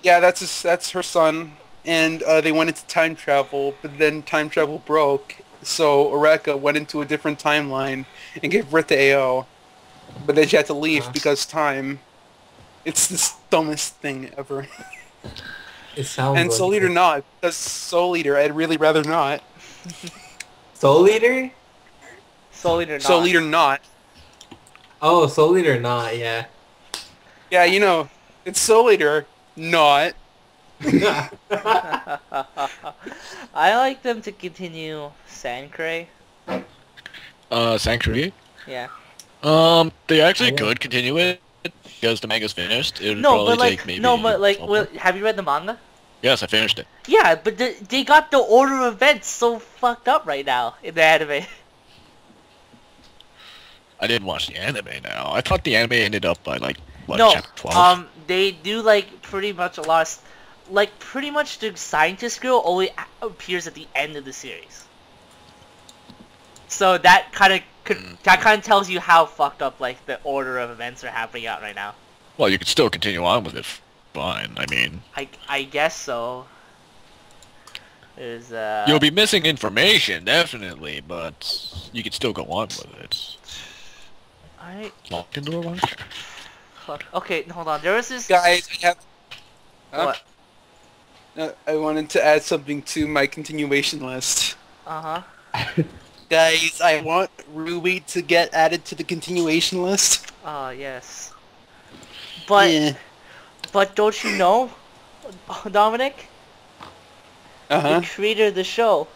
Yeah, that's her son, and they went into time travel, but then time travel broke, so Eureka went into a different timeline and gave birth to AO, but then she had to leave because time. It's the dumbest thing ever. It sounds And like Soul Eater it. not, because Soul Eater, I'd really rather not. Soul Eater? Soul Eater not. Soul Eater not. Oh, Soul Eater not, yeah. Yeah, you know, it's Soul Eater not. I like them to continue Sancray. Sanctuary? Yeah. They actually could continue it because the manga's finished. It would No, probably but like, take maybe. no, but like, 12 well, have you read the manga? Yes, I finished it. Yeah, but they got the order of events so fucked up right now in the anime. I didn't watch the anime now. I thought the anime ended up by like what, No, chapter 12. they do like pretty much a lot of, like pretty much the scientist girl only appears at the end of the series. So that kind of tells you how fucked up like the order of events are happening out right now. Well, you could still continue on with it. Fine. I mean, I guess so. There's you'll be missing information definitely, but you could still go on with it. Locked into a one. Fuck. Okay, hold on. There was this Guys, I have... What? I wanted to add something to my continuation list. Uh-huh. Guys, I want Ruby to get added to the continuation list. Ah, yes. But Yeah. but don't you know, Dominic? Uh-huh. The creator of the show.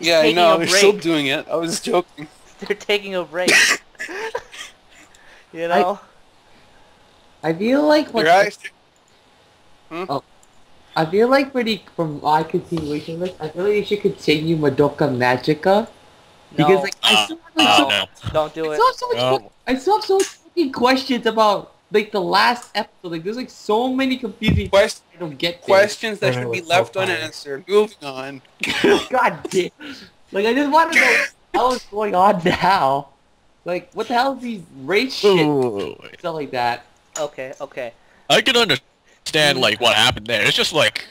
Yeah, I taking know. a They're still break. doing it. I was joking. They're taking a break. You know? I feel like what Guys, I feel like from my continuation list, I feel like you should continue Madoka Magica because No. like I still have like, so, no. Don't do I it. still have so much No. I still have so many fucking questions about like the last episode. Like there's like so many confusing Quest- I don't get there. questions that Alright, should be with left Popeye. unanswered. Moving on. God damn. Like I just want to know what else is going on now. Like what the hell is these race shit stuff like that? Okay, okay. I can understand like what happened there. It's just like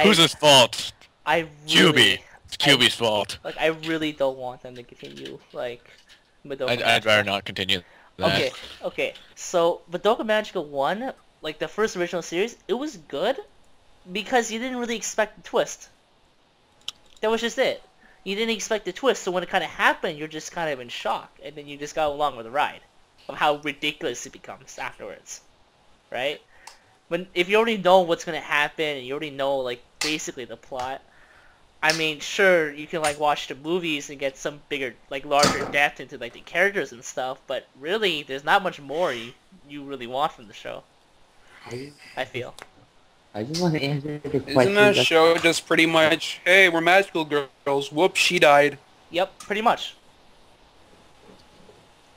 who's his fault? I QB. really, It's QB's fault. like, I really don't want them to continue, like, Madoka I'd Magica. rather not continue that. Okay, okay. So, Madoka Magica 1, like, the first original series, it was good because you didn't really expect the twist. That was just it. You didn't expect the twist, so when it kind of happened, you're just kind of in shock, and then you just go along with the ride of how ridiculous it becomes afterwards, right? But if you already know what's gonna happen, and you already know, like, basically the plot, I mean, sure, you can, like, watch the movies and get some bigger, like, larger depth into, like, the characters and stuff, but really, there's not much more you really want from the show, I feel. I just want to answer the Isn't question. that show just pretty much, hey, we're magical girls. Whoops, she died. Yep, pretty much.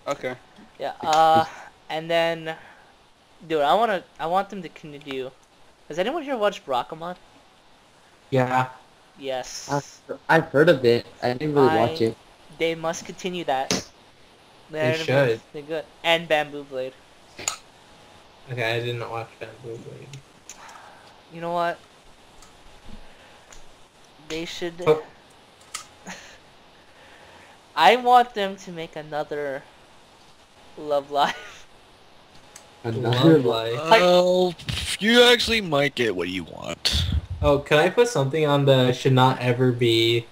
Okay. Yeah, and then, dude, I want them to continue. Has anyone here watched Barakamon? Yeah. Yes. I've heard of it. I didn't really watch it. They must continue that. They should. They're good. And Bamboo Blade. Okay, I didn't watch Bamboo Blade. You know what? They should... Oh. I want them to make another Love Live. Another Love Life. Well, you actually might get what you want. Oh, can I put something on the should not ever be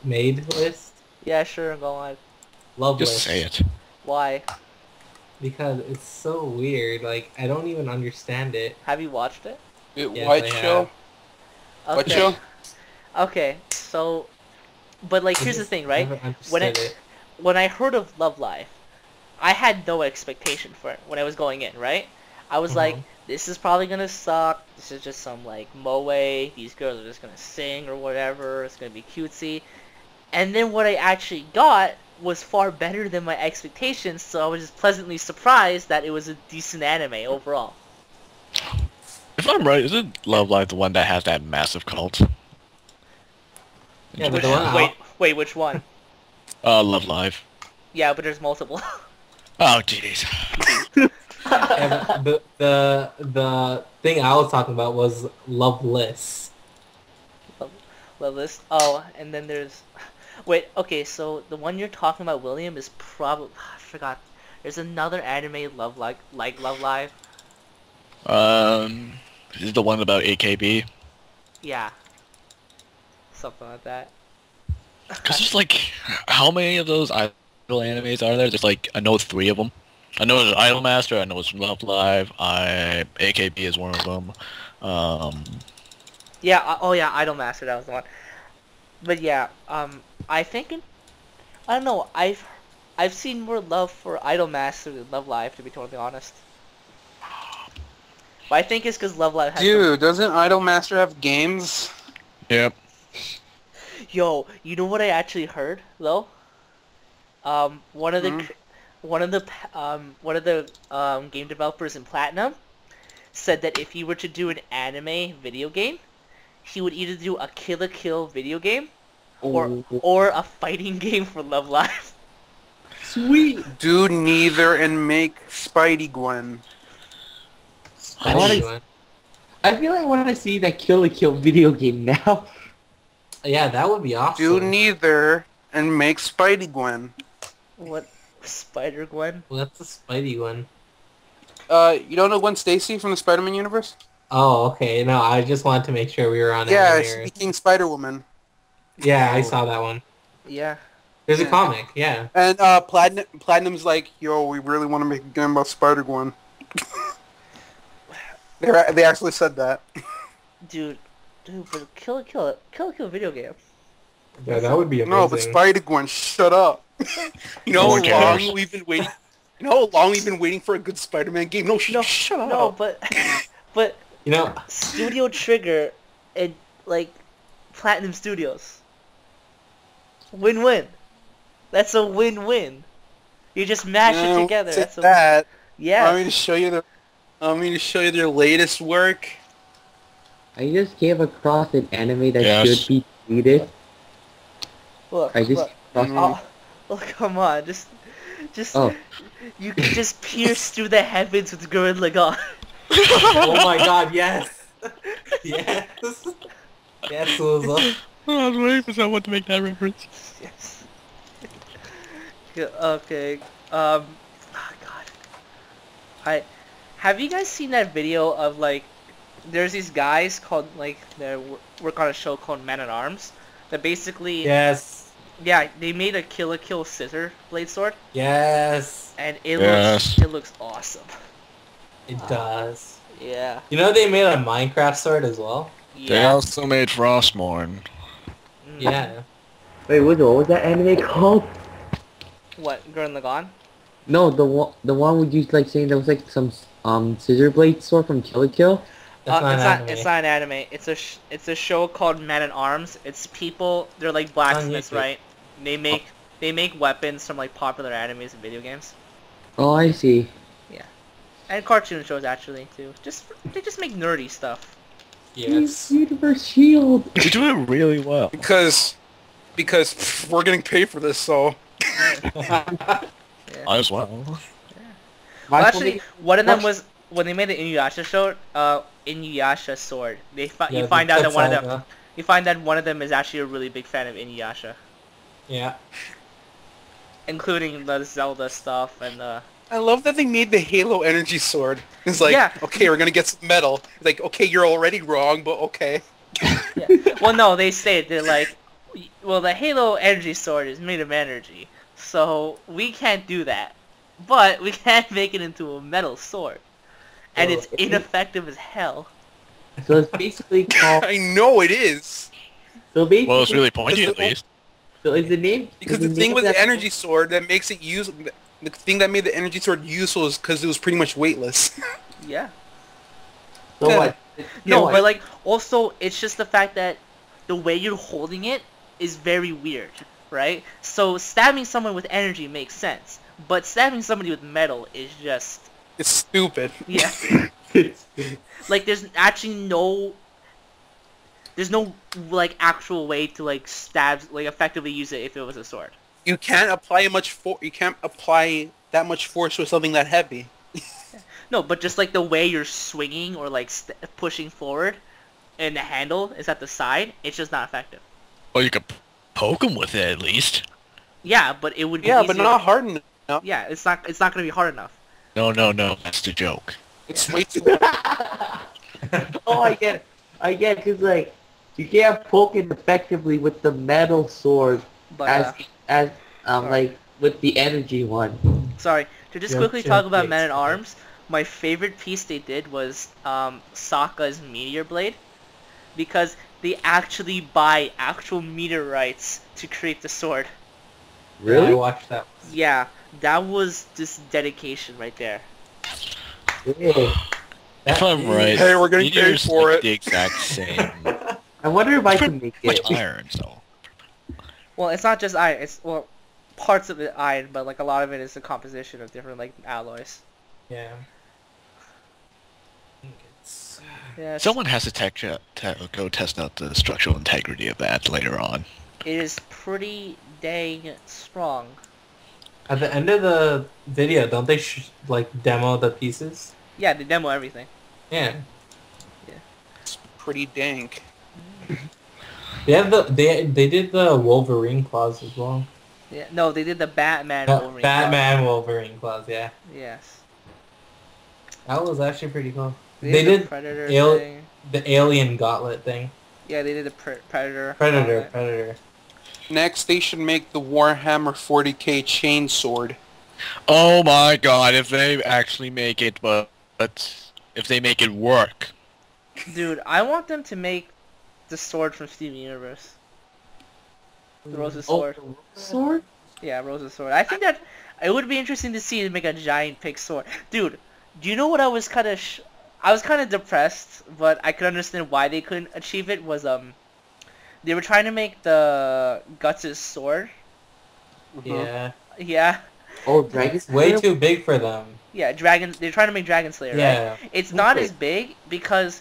made list? Yeah, sure, go on. Love Just list. say it. Why? Because it's so weird. Like, I don't even understand it. Have you watched it? Yes, What I show? Okay. What show? Okay, so... But, like, I here's the just thing, right? never understood When it. when I heard of Love Live, I had no expectation for it when I was going in, right? I was like, this is probably gonna suck. This is just some, like, moe. These girls are just gonna sing or whatever. It's gonna be cutesy. And then what I actually got was far better than my expectations, so I was just pleasantly surprised that it was a decent anime overall. If I'm right, isn't Love Live the one that has that massive cult? Yeah, but Which, the one wait, which one? Love Live. Yeah, but there's multiple. Oh, jeez. yeah, but the thing I was talking about was Loveless. Loveless. Oh, and then there's... Wait, okay, so the one you're talking about, William, is probably... I forgot. There's another anime like Love Live. This is the one about AKB. Yeah. Something like that. Cause there's like, how many of those idol animes are there? There's like, I know 3 of them. I know there's Idol Master, I know it's Love Live, AKB is one of them. Yeah, oh yeah, Idol Master, that was the one. But yeah, I think, I don't know, I've seen more love for Idol Master than Love Live, to be totally honest. But I think it's because Love Live has Dude, doesn't Idol Master have games? Yep. Yo, you know what I actually heard though? One of the game developers in Platinum said that if he were to do an anime video game, he would either do a Kill la Kill video game or a fighting game for Love Live. Sweet. Do neither and make Spidey Gwen. I feel like I want to see that Kill la Kill video game now. Yeah, that would be awesome. Do neither and make Spidey Gwen. What? Spider-Gwen? Well, that's the Spidey one. You don't know Gwen Stacy from the Spider-Man universe? Oh, okay. No, I just wanted to make sure we were on Yeah, Anime she Earth. became Spider-Woman. Yeah, I saw that one. Yeah. There's a Yeah. comic, yeah. And Platinum's like, yo, we really want to make a game about Spider-Gwen. They actually said that. Dude, but Kill video game. Yeah, that would be amazing. No, but Spider-Gwen, shut up. You know No one how long cares. we've been waiting. You know how long we've been waiting for a good Spider-Man game? No, shut up. No, but You know, Studio Trigger and like Platinum Studios. Win-win. That's a win-win. You just mash it together. Take That's a that. yeah. Want me to show you their latest work? I just came across an anime that Yes. should be deleted. Look, I just look. crossed Oh, come on, just Oh. you can just pierce through the heavens with Gurren Lagann. oh my god, yes! Yes! Yes, Suzo. I was waiting for someone to make that reference. Yes. Yeah, okay. Oh God. Have you guys seen that video of like, there's these guys called like they work on a show called Man at Arms that basically Yes. yeah, they made a Kill la Kill scissor blade sword Yes. and it Yes. looks awesome. It does. Yeah. You know they made a Minecraft sword as well? They Yeah. also made Frostmourne. Yeah. Wait, what was that anime called? What, Gurren Lagann? No, the one with you like saying there was like some scissor blade sword from Kill la Kill. That's not an anime. It's not an anime. It's a show called Man at Arms. It's people. They're like blacksmiths, YouTube. right? They make weapons from like popular animes and video games Oh, I see. and cartoon shows actually too. They just make nerdy stuff. Yes. Universe Shield. They do it really well. Because we're getting paid for this, so Yeah. As well. Well, actually, one of them was when they made the Inuyasha show. Inuyasha sword. You find out that one of them is actually a really big fan of Inuyasha, Yeah. including the Zelda stuff and I love that they made the Halo energy sword. It's like, Yeah. okay, we're gonna get some metal. It's like, okay, you're already wrong, but okay. yeah. Well, no, they're like, well, the Halo energy sword is made of energy, so we can't do that. But we can make it into a metal sword, and So it's ineffective as hell. So it's basically called. I know it is. So basically, Well, it's really pointy at least. So is the name? Because is the name thing of with the that- energy sword that makes it the thing that made the energy sword useful is because it was pretty much weightless. Yeah. So what? No, what? but like also it's just the fact that the way you're holding it is very weird, right? So stabbing someone with energy makes sense, but stabbing somebody with metal is just It's stupid. yeah. Like there's actually no like actual way to like effectively use it if it was a sword. You can't apply that much force with something that heavy. No, but just like the way you're swinging or like pushing forward, and the handle is at the side, it's just not effective. Well, you could poke him with it at least. Yeah, but it would be Yeah, easier. but not hard enough. Yeah, it's not gonna be hard enough. No, that's the joke. It's way too. Oh, I get it, cause like you can't poke it effectively with the metal sword But as sorry. like with the energy one. sorry, to just Yeah, quickly yeah, talk about yeah, Men at sorry. Arms. My favorite piece they did was Sokka's meteor blade, because they actually buy actual meteorites to create the sword. Yeah, I watched that. Yeah, that was just dedication right there. Yeah. If I'm right, Hey, we're getting paid meteor's for like it. the exact same. I wonder if I can make Much it. iron, so. Well, it's not just iron. It's parts of it iron, but like a lot of it is a composition of different like alloys. Yeah. Yeah, Someone has to go test out the structural integrity of that later on. it is pretty dang strong. At the end of the video, don't they like demo the pieces? Yeah, they demo everything. Yeah. It's pretty dank. They have they did the Wolverine claws as well. Yeah, no, they did the Batman. Wolverine Batman Wolverine claws, yeah. Yes. That was actually pretty cool. They the did Predator al- thing. the alien gauntlet thing. Yeah, they did the Predator. Predator. Next, they should make the Warhammer 40k chain sword. Oh my god, if they actually make it, but if they make it work. Dude, I want them to make the sword from Steven Universe. The Rose's sword. Sword? Yeah, Rose's sword. I think that it would be interesting to see them make a giant pig sword. Dude, do you know what I was kind of... I was kind of depressed, but I could understand why they couldn't achieve it, was, they were trying to make the Guts' sword. Yeah. Yeah. Oh, Dragon It's way Slayer? too big for them. Yeah, they're trying to make Dragon Slayer, Yeah. right? It's not Okay. as big because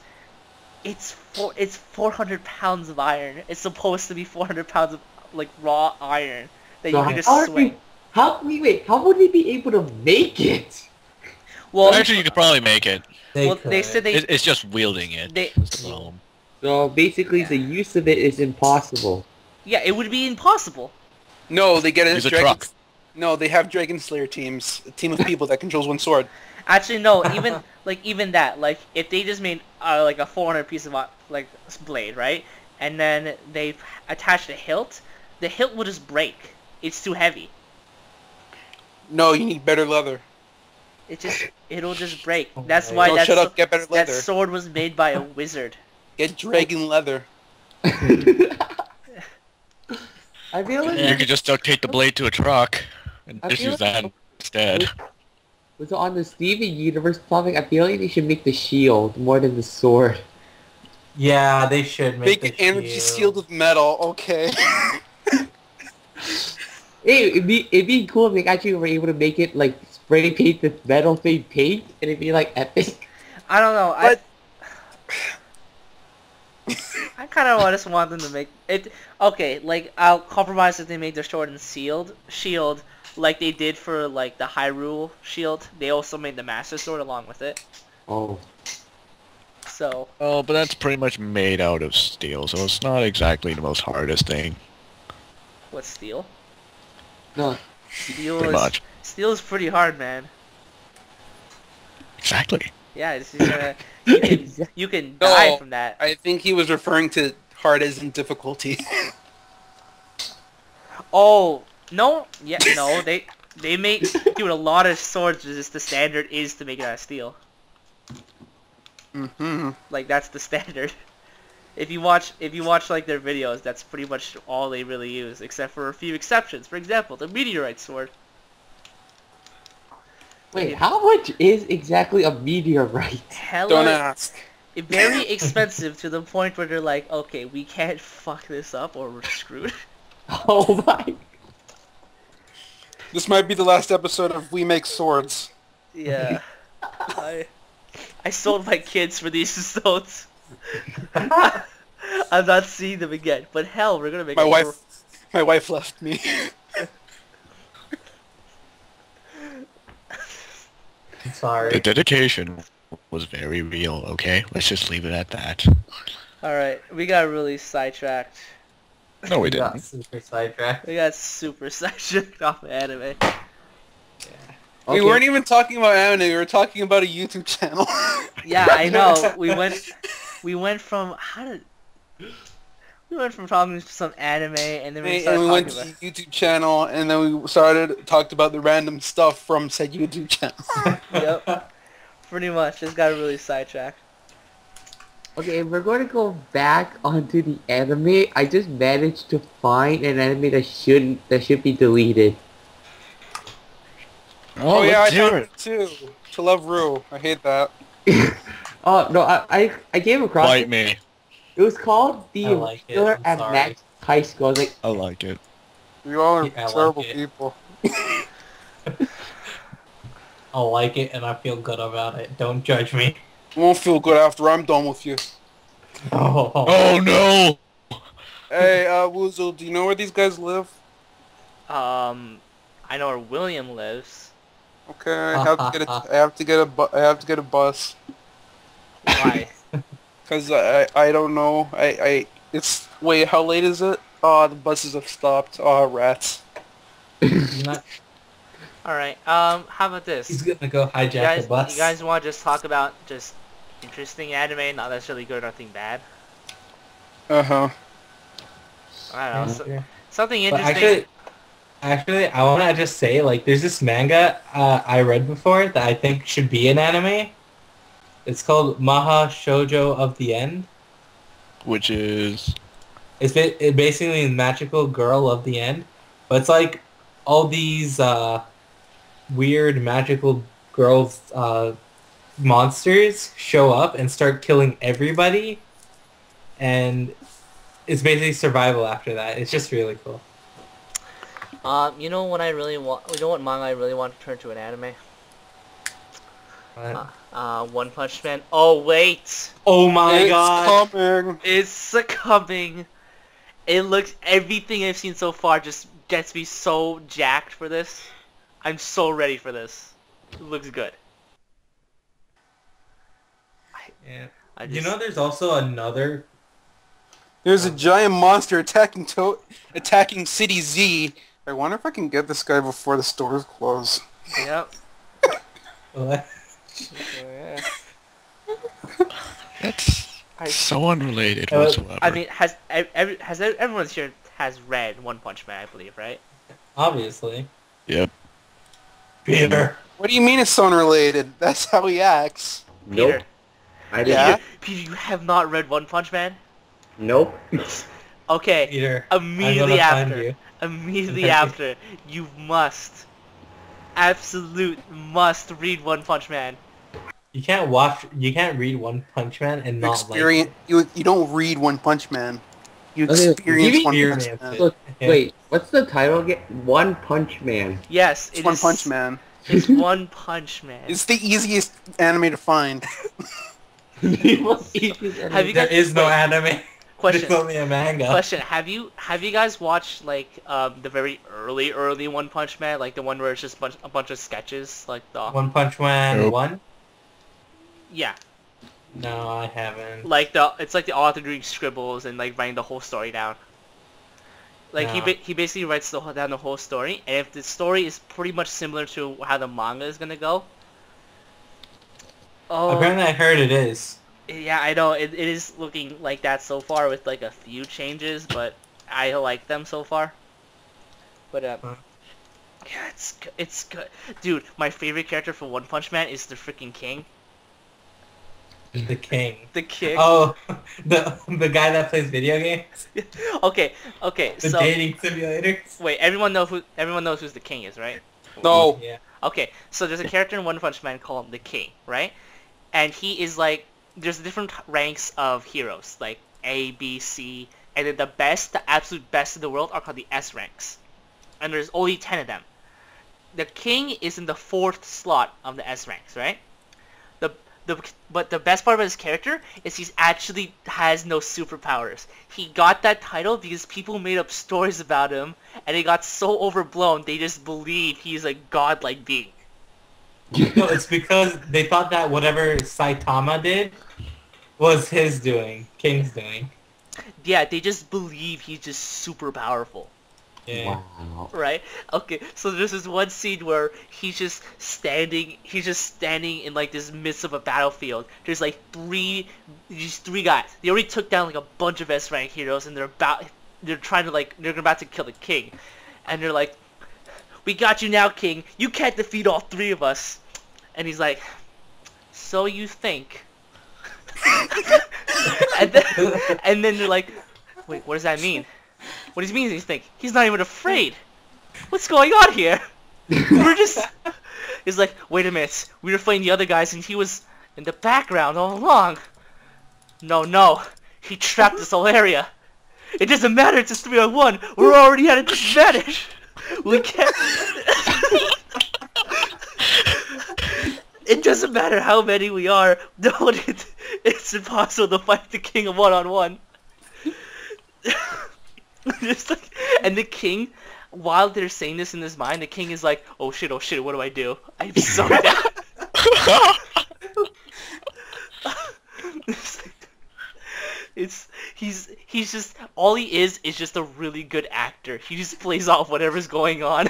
it's 400 pounds of iron. It's supposed to be 400 pounds of, like, raw iron that you So can just how are swing. we- How would we be able to make it? Well, Actually, you could probably make it. they could. said It's just wielding it. they That's the problem. So basically, the use of it is impossible. yeah, it would be impossible. No, they get Use a Dragon... truck. No, they have Dragon Slayer teams. A team of people that controls one sword. Actually, no. Even that, like, if they just made like a 400 piece of like blade, right, and then they attached the hilt will just break. It's too heavy. No, you need better leather. It'll just break. Oh That's my why No, that shut up, get better that leather. sword was made by a wizard. Get dragon leather. I feel like You could just duct tape the blade to a truck and I just feel use like- that instead. so on the Steven Universe topic, I feel like they should make the shield more than the sword. Yeah, they should make Make the an energy shield. sealed with metal. Okay. Hey, it'd be cool if they actually were able to make it like spray paint the metal thing paint, and it'd be like epic. I don't know. But- I kind of just want them to make it. Okay, like, I'll compromise if they make their sword and shield like they did for, like, the Hyrule shield. They also made the Master Sword along with it. Oh, So, Oh, but that's pretty much made out of steel, so it's not exactly the most hardest thing. what's steel? no. Steel Pretty much. Steel is pretty hard, man. Exactly. Yeah, it's just, you can No, die from that. I think he was referring to hard as in difficulty. Oh, no, yeah, no, they make, dude, a lot of swords, just the standard is to make it out of steel. Mm-hmm. Like, that's the standard. If you watch like their videos, that's pretty much all they really use, except for a few exceptions. For example, the meteorite sword. Wait, how much is exactly a meteorite? Don't Hella ask. very expensive to the point where they're like, okay, we can't fuck this up or we're screwed. Oh my! This might be the last episode of We Make Swords. Yeah. I sold my kids for these stones. I'm not seeing them again. But hell, we're gonna make My wife left me. Sorry. The dedication was very real, okay? Let's just leave it at that. Alright, we got really sidetracked. No, we Got didn't. super sidetracked. We got super sidetracked off of anime. We weren't even talking about anime. We were talking about a YouTube channel. Yeah, I know. We went from talking to some anime and then we and started we talking went to about the YouTube channel, and then we talked about the random stuff from said YouTube channel. Yep. Pretty much. Just got really sidetracked. Okay, if we're going to go back onto the anime, I just managed to find an anime that should be deleted. Oh yeah, I let's hear found it too. To Love Rue. I hate that. Oh no, I came across Bite it. me. It was called The I like it, Killer I'm at sorry. Max High School. I was like, I like it. You all are Yeah, I like terrible it. people. I like it and I feel good about it. Don't judge me. You won't feel good after I'm done with you. Oh. Oh no! Hey, Woozle, do you know where these guys live? I know where William lives. Okay, I have to get a bus. Why? Cause I don't know. Wait, how late is it? Oh, the buses have stopped. Oh, rats. He's not- Alright, how about this? He's gonna go hijack You guys, the bus. you guys want to just talk about just interesting anime, not necessarily good or nothing bad. Uh-huh. I don't know, Yeah. something But interesting. actually, I want to just say, like, there's this manga I read before that I think should be an anime. It's called Maha Shoujo of the End. Which is It basically means magical girl of the end. But it's like all these weird magical girls monsters show up and start killing everybody. And it's basically survival after that. It's just really cool. You know what I really want? You know what manga I really want to turn to an anime? One Punch Man. Oh wait, Oh my It's god! coming. it's coming. It looks everything I've seen so far just gets me so jacked for this. I'm so ready for this. It looks good. Yeah. I You know, there's also another. There's a giant monster attacking City Z. I wonder if I can get this guy before the stores close. Yep. Yeah. that's so unrelated Uh, whatsoever. I mean, has everyone here has read One Punch Man? I believe, right? Obviously. Yep. Peter. What do you mean it's so unrelated? That's how he acts. Nope. Peter, I didn't. Yeah? Peter, you have not read One Punch Man? Nope. Okay. Peter. Immediately I'm gonna find after. you. Immediately after, you must, absolute must read One Punch Man. You can't read One Punch Man and You not experience. You don't read One Punch Man. You Okay, experience you One Punch experience Man. it. So, Yeah. wait, what's the title again? One Punch Man. Yes, It's it One is- Punch Man. It's One Punch Man. It's the easiest anime to find. Have you There guys- is no wait, anime. Question. There's only a manga. Question: Have you guys watched like the very early One Punch Man, like the one where it's just a bunch of sketches, like the One Punch Man Nope. 1? yeah, No, I haven't. like it's like the author doing scribbles and like writing the whole story down. Like No. he basically writes down the whole story, and if the story is pretty much similar to how the manga is gonna go. Oh, Apparently I heard it is. yeah, I know it is looking like that so far with like a few changes, but I like them so far. But Huh. yeah, it's good, dude. My favorite character for One Punch Man is the freaking King. The King. The King. Oh, the guy that plays video games? Okay, The so dating simulators? wait, everyone knows who's the King is, right? No. Yeah. Okay, so there's a character in One Punch Man called the King, right? And he is like, there's different ranks of heroes, like A, B, C, and then the absolute best in the world are called the S ranks. And there's only 10 of them. The King is in the 4th slot of the S ranks, right? But the best part about his character is he actually has no superpowers. He got that title because people made up stories about him, and it got so overblown they just believe he's a godlike being. No, it's because they thought that whatever Saitama did was his doing, King's doing. Yeah, they just believe he's just super powerful, Yeah. Wow. right? Okay, so there's this one scene where he's just standing in like this midst of a battlefield. There's like these three guys. They already took down like a bunch of S-rank heroes, and they're about to kill the King, and they're like, "We got you now, King. You can't defeat all three of us." And he's like, "So you think?" and then they're like, "Wait, what does that mean?" What does he mean? He's like, he's not even afraid. What's going on here? We're just... He's like, wait a minute. We were fighting the other guys and he was in the background all along. No. He trapped this whole area. It doesn't matter. It's just 3-on-1. We're already at a disadvantage. We can't... It doesn't matter how many we are. No, it's impossible to fight the King of 1-on-1. Just like, and the King, while they're saying this in his mind, the King is like, oh shit, what do I do? I'm so down. He's just, all he is just a really good actor. He just plays off whatever's going on.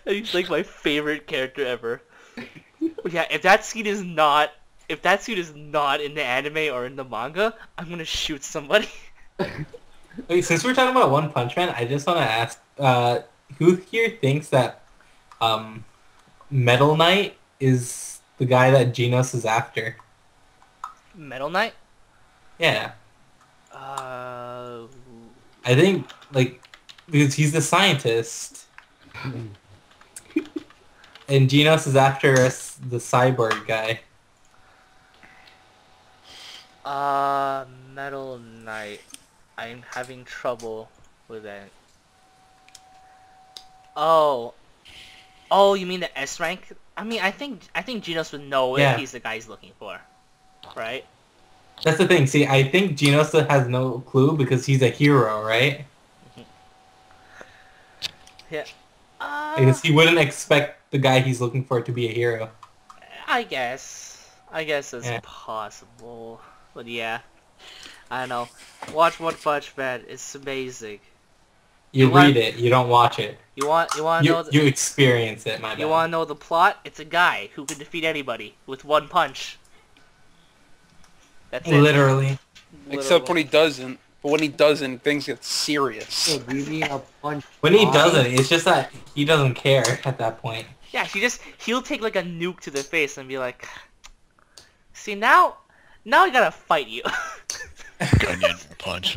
And he's like my favorite character ever. Yeah, if that scene is not in the anime or in the manga, I'm gonna shoot somebody. Wait, since we're talking about One Punch Man, I just want to ask, who here thinks that Metal Knight is the guy that Genos is after? Metal Knight? Yeah. Uh, I think, like, because he's the scientist. And Genos is after the cyborg guy. Metal Knight. I'm having trouble with that. Oh, you mean the S rank? I mean, I think Genos would know Yeah. if he's the guy he's looking for, right? That's the thing. See, I think Genos has no clue because he's a hero, right? Yeah. Because he wouldn't expect the guy he's looking for to be a hero. I guess it's Yeah. possible, but yeah, I don't know. Watch One Punch Man. It's amazing. You You want- read it, you don't watch it. You want to know You experience it, my you bad. want to know the plot? It's a guy who can defeat anybody with one punch. That's it. Literally. Except when he doesn't. But when he doesn't, things get serious. So do you mean a punch? When he wide? doesn't, it's just that he doesn't care at that point. Yeah, he'll take like a nuke to the face and be like, see now I gotta fight you. Onion punch.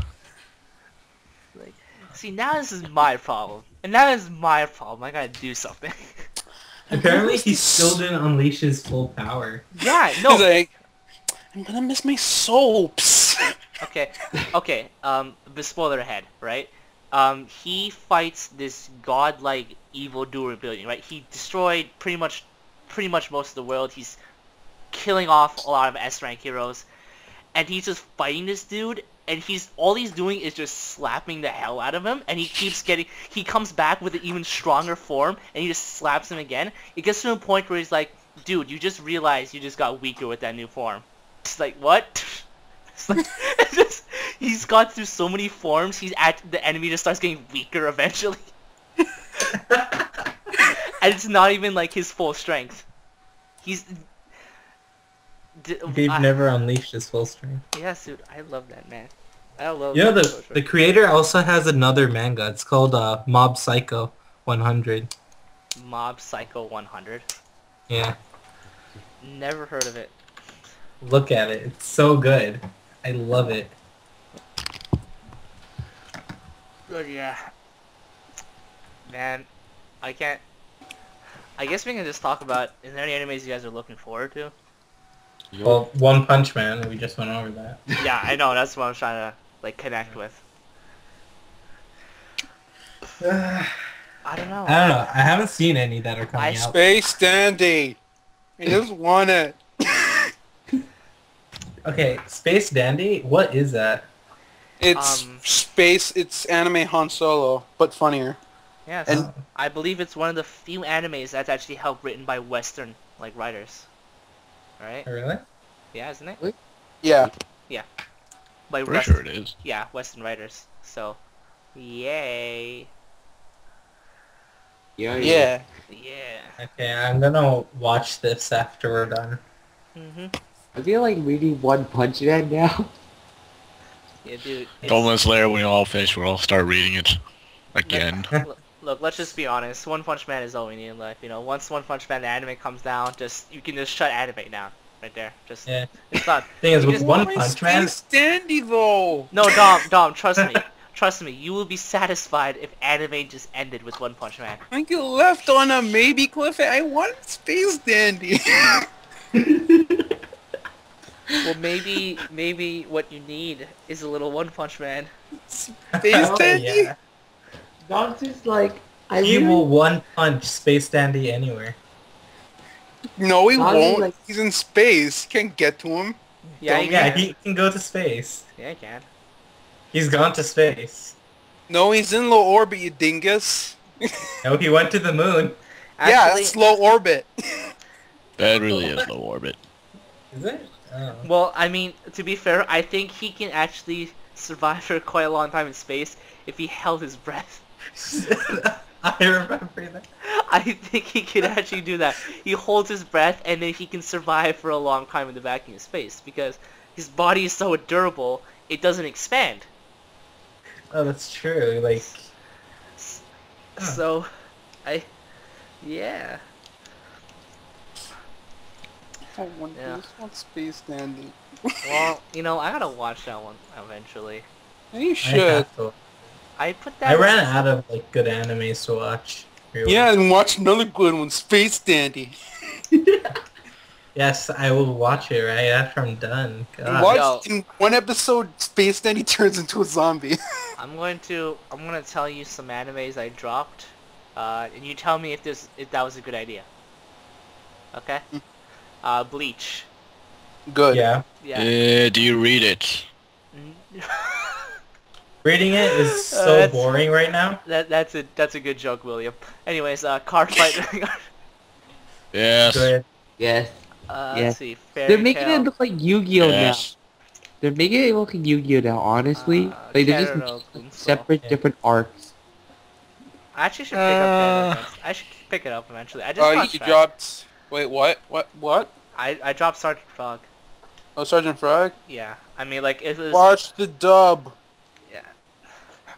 Like, see now this is my problem, and now this is my problem. I gotta do something. Apparently he still didn't unleash his full power. Yeah, He's no. like, I'm gonna miss my soaps. Okay. The spoiler ahead, right? He fights this godlike evildoer building, right? He destroyed pretty much most of the world. He's killing off a lot of S-rank heroes, and he's just fighting this dude. And all he's doing is just slapping the hell out of him, and he comes back with an even stronger form, and he just slaps him again. It gets to a point where he's like, dude, you just realized you just got weaker with that new form. It's like, what? It's like, he's got through so many forms, the enemy just starts getting weaker eventually. And it's not even like his full strength. They've never unleashed his full strength. Yes, dude, I love that, man. I love You know, that. the creator also has another manga. It's called Mob Psycho 100. Mob Psycho 100. Yeah. Never heard of it. Look at it. It's so good. I love it. But yeah. Man, I guess we can just talk about, is there any animes you guys are looking forward to? Well, One Punch Man, we just went over that. Yeah, I know, that's what I'm trying to, like, connect with. I don't know. I don't know. I haven't seen any that are coming out. Space Dandy. I just want it. Okay, Space Dandy? What is that? It's it's anime Han Solo, but funnier. Yes, And- I believe it's one of the few animes that's actually helped written by Western, like, writers. Right? Oh, really? Yeah, isn't it? Yeah. By Pretty sure it is. Yeah, Western writers. So, yay. Yeah. Yeah. Yeah. Okay, I'm gonna watch this after we're done. I feel like reading One Punch Man now. Yeah, dude. Goblin Slayer, when you all finish, we'll all start reading it again. Look, let's just be honest. One Punch Man is all we need in life. You know, once One Punch Man the anime comes down, you can just shut anime down right there. Just Yeah. it's not. Thing is, you with just- One Punch Man, Space Dandy though. No, Dom, trust me. Trust me, you will be satisfied if anime just ended with One Punch Man. I get left on a maybe cliff. I want Space Dandy. Well, maybe what you need is a little One Punch Man. Space oh, Dandy. yeah. Not just like He will one punch Space Dandy anywhere. No, he Not even won't. like- He's in space. Can't get to him. Yeah, Yeah, he can go to space. Yeah, I can. He's gone to space. No, he's in low orbit, you dingus. No, he went to the moon. Yeah, Actually, that's low orbit. That really is low orbit. Is it? Oh. well, I mean, to be fair, I think he can actually survive for quite a long time in space if he held his breath. I remember that. I think he can actually do that. He holds his breath and then he can survive for a long time in the vacuum of space because his body is so durable, it doesn't expand. Oh, that's true. Like, So, yeah. Oh, one Yeah. this one's Space Dandy. Well, I gotta watch that one eventually. And you I should. have to. I put that. I ran out of like good animes to watch. Yeah, and watch another good one, Space Dandy. Yes, I will watch it right after I'm done. And God. watch in one episode, Space Dandy turns into a zombie. I'm gonna tell you some animes I dropped, and you tell me if that was a good idea. Okay. Bleach. Good. Yeah. Yeah. Do you read it? Reading it is so That's- boring right now. That's a good joke, William. Anyways, Card Fighter. Yes. Good. Yes. Let's Yes. see. Fairy They're making Tail. it look like Yu-Gi-Oh Yes. now. They're making it look like Yu-Gi-Oh now, honestly. Like, they're just Kanaro Kunso. separate, Yeah. different arcs. I actually should pick up Kanaro. I should pick it up eventually. I just watched You that. dropped... Wait, what? I dropped Sergeant Frog. Oh, Sergeant Frog? Yeah. I mean, like, it was... Watch the dub. Yeah.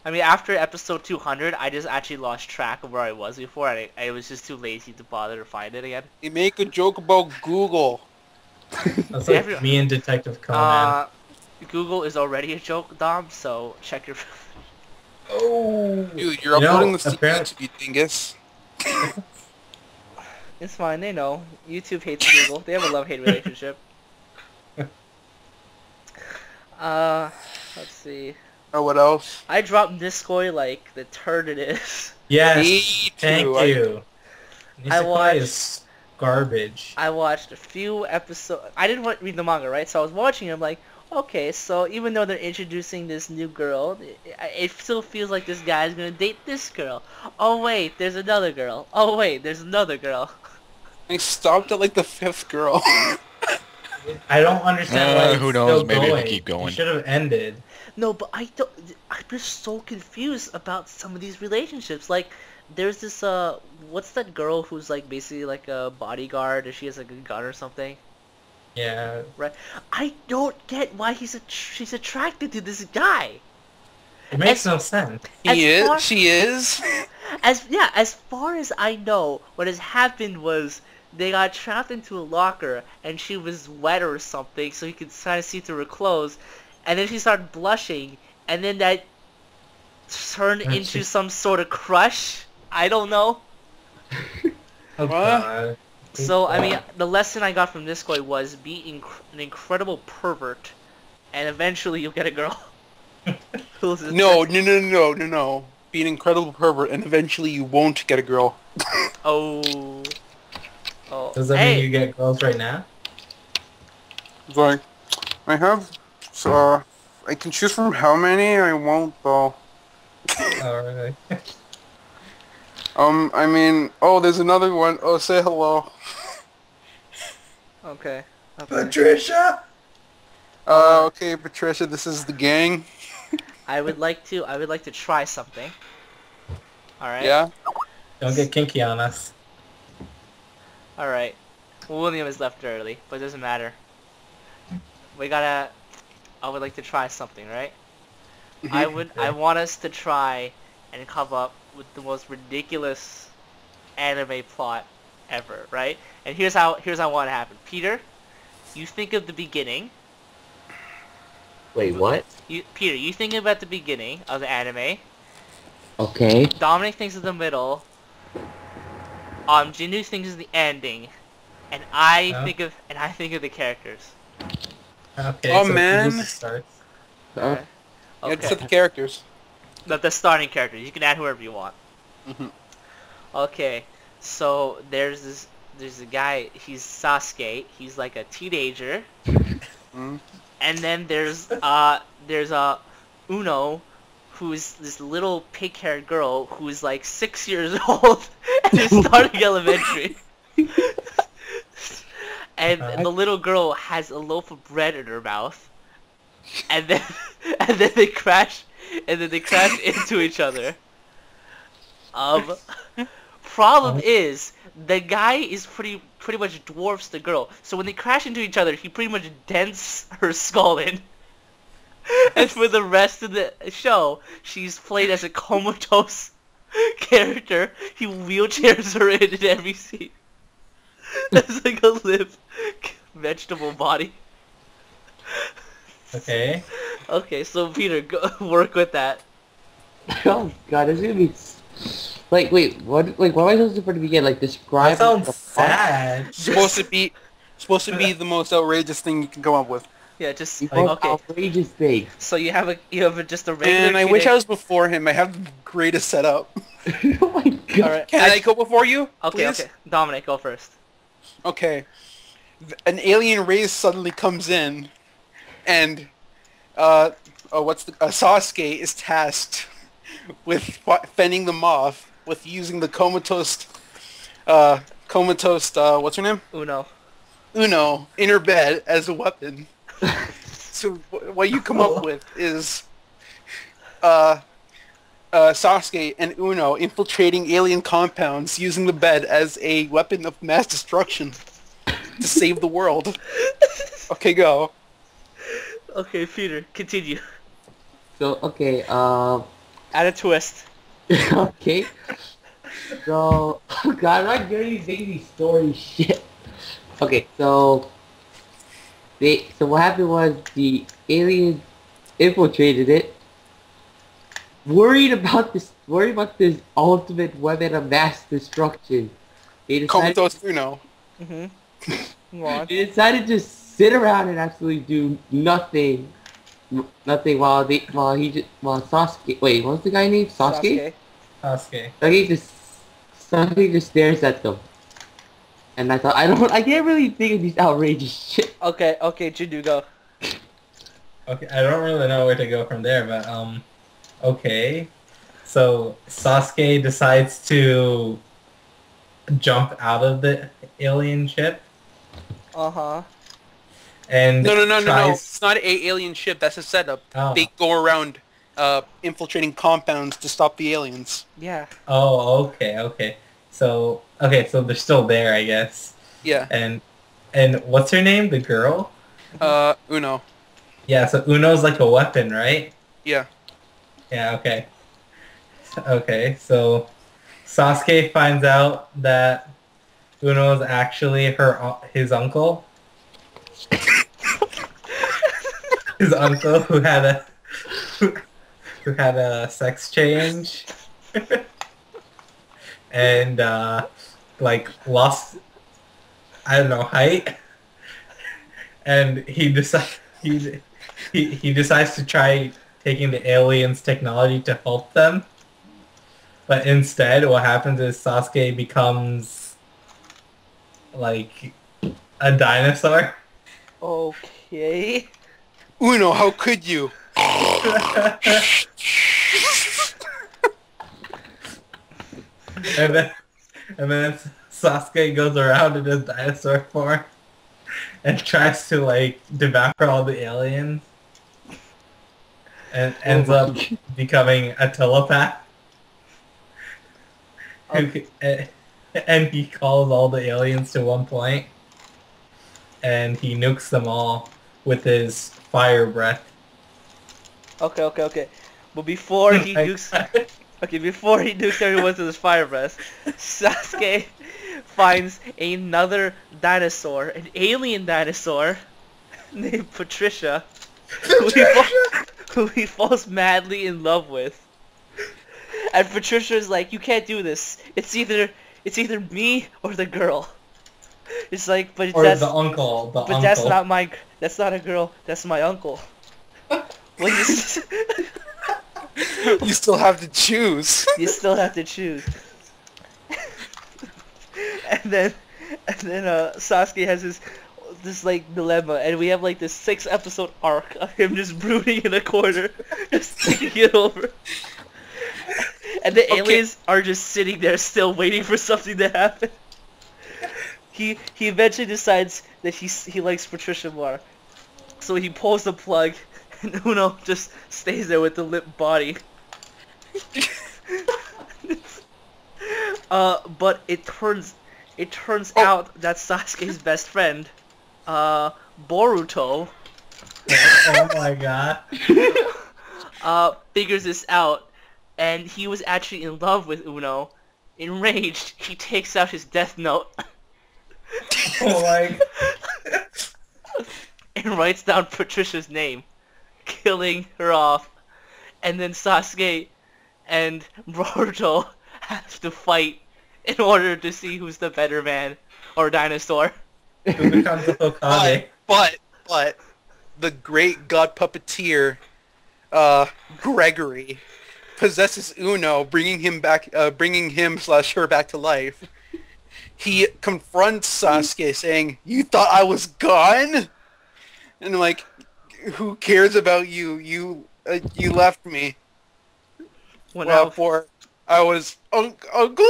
I mean, after episode 200, I just actually lost track of where I was before. I was just too lazy to bother to find it again. They make a joke about Google. That's like Every- me and Detective Conan. Google is already a joke, Dom, so check your... Oh. Dude, you're You know, uploading the apparent- secret to be dingus. It's fine, they know. YouTube hates Google. They have a love-hate relationship. Let's see. Oh, what else? I dropped Niskoy like the turd it is. Yes. Me too. Thank you. I Nisekoi watched- is garbage. I watched a few episodes. I didn't read the manga, right? So I was watching it. I'm like, okay, so even though they're introducing this new girl, it still feels like this guy's gonna date this girl. Oh wait, there's another girl. Oh wait, there's another girl. I stopped at like the 5th girl. I don't understand why it's who knows, still maybe it'll going. keep going. It should have ended. No, but I'm just so confused about some of these relationships. Like, there's this what's that girl who's like basically like a bodyguard, and she has like a gun or something. Yeah. Right. I don't get why she's attracted to this guy. It makes no sense. As far- She is. As far as I know, what has happened was they got trapped into a locker and she was wet or something, so he could kind of see through her clothes, and then she started blushing, and then that turned And into she- some sort of crush. I don't know. Oh, What? God. So I mean, the lesson I got from this guy was be an incredible pervert, and eventually you'll get a girl. Who's this No. person? Be an incredible pervert, and eventually you won't get a girl. Oh. Oh. Does that Hey. mean you get girls right now? It's like, I have, I can choose from how many. I won't though. Oh, really? I mean, oh, there's another one. Oh, say hello. Okay. Patricia! Okay, Patricia, this is the gang. I would like to try something. All right. Yeah. Don't get kinky on us. All right. William is left early, but it doesn't matter. I would like to try something, right? I want us to try and come up with the most ridiculous anime plot ever, right? And here's how I want it to happen. Peter, you think of the beginning. Wait, what? Peter, you think about the beginning of the anime. Okay. Dominic thinks of the middle. Jinu thinks of the ending, and I Oh. think of the characters. Okay, Oh, so man. Lucy starts. Okay. You had to Okay. set the characters. The starting characters. You can add whoever you want. Mhm. Okay. So there's a guy. He's Sasuke. He's like a teenager. Mm. And then there's Uno, who's this little pink-haired girl who's like 6 years old and is starting elementary. And the little girl has a loaf of bread in her mouth. And then they crash into each other. Um, problem is, the guy is pretty much dwarfs the girl. So when they crash into each other, he pretty much dents her skull in. And for the rest of the show, she's played as a comatose character. He wheelchairs her in every scene. It's like a limp vegetable body. Okay. Okay, so Peter, go work with that. Oh god, it's gonna be... Like, wait, what? Like, what am I supposed to do for the beginning? Like, describe... That sounds sad. Supposed to be the most outrageous thing you can come up with. Yeah, just Like, okay. outrageous thing. So you have just a regular. And I wish I was before him. I have the greatest setup. Oh my god. Alright. Can I go before you? Okay, please? okay. Dominic, go first. Okay. An alien race suddenly comes in, and Sasuke is tasked with fending them off with using the comatose, what's her name? Uno. Uno in her bed as a weapon. So what you come up with is Sasuke and Uno infiltrating alien compounds using the bed as a weapon of mass destruction to save the world. Okay, go. Okay, Peter, continue. So, okay, Add a twist. okay. So, oh god, I'm not getting these story shit. Okay, so what happened was the aliens infiltrated it, worried about this ultimate weapon of mass destruction. They decided, Comatose Uno. Mm-hmm. Go on. they decided to sit around and absolutely do nothing while Sasuke, wait, what's the guy named? Sasuke? Sasuke. Sasuke just stares at them. And I thought, I can't really think of these outrageous shit. Okay, Jindu, go. Okay, I don't really know where to go from there, but okay. So Sasuke decides to jump out of the alien ship. Uh-huh. And No. tries... It's not an alien ship. That's a setup. Oh. They go around infiltrating compounds to stop the aliens. Yeah. Oh, okay. So they're still there, I guess. Yeah. And what's her name? The girl? Uno. Yeah, so Uno's like a weapon, right? Yeah. Yeah, okay. Okay, so Sasuke finds out that Uno is actually his uncle. His uncle who had a sex change. And lost, I don't know, height. And he decides to try taking the aliens' technology to help them. But instead, what happens is Sasuke becomes like a dinosaur. Okay. Uno, how could you? And then Sasuke goes around in his dinosaur form and tries to like devour all the aliens. And ends up becoming a telepath. And he calls all the aliens to one point. And he nukes them all with his fire breath. Okay. But before he nukes... Okay, before he nukes everyone with his fire breath, Sasuke finds another dinosaur, an alien dinosaur, named Patricia, who he falls madly in love with. And Patricia's like, you can't do this. It's either me or the girl. It's like, but Or that's the uncle. but that's not a girl. That's my uncle. You still have to choose. You still have to choose. and then Sasuke has this like dilemma, and we have like this 6-episode arc of him just brooding in a corner, just thinking it over. And the aliens are just sitting there still waiting for something to happen. He eventually decides that he likes Patricia more. So he pulls the plug, and Uno just stays there with the limp body. But it turns out that Sasuke's best friend, Boruto, Oh my god. figures this out, and he was actually in love with Uno. Enraged, he takes out his death note Oh my. and writes down Patricia's name, killing her off. And then Sasuke and Boruto have to fight in order to see who's the better man or dinosaur. Who becomes the Hokage? But the great god puppeteer, Gregory, possesses Uno, bringing him/her back to life. He confronts Sasuke, saying, "You thought I was gone?" And like, who cares about you? You left me. When For I was uncle.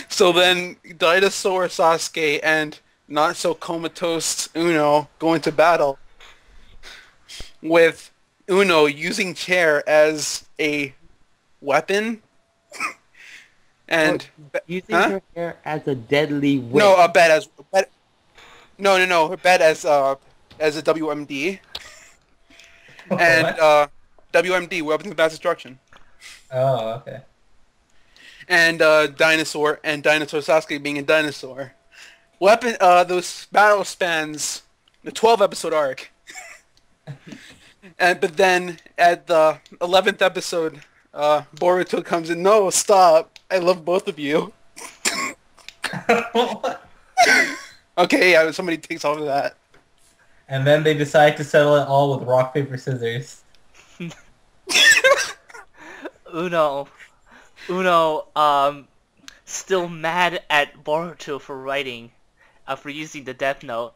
So then, Dinosaur Sasuke and not so comatose Uno go into battle, with Uno using chair as a weapon. And Using her hair as a deadly whip. no, a bed as her bed as a WMD. And WMD, weapons of mass destruction. Oh, okay. And Dinosaur Sasuke being a dinosaur. Those battle spans the 12-episode arc. But then at the 11th episode, Boruto comes in. No, stop! I love both of you. Okay, yeah, somebody takes all of that. And then they decide to settle it all with rock, paper, scissors. Uno, still mad at Boruto for using the Death Note,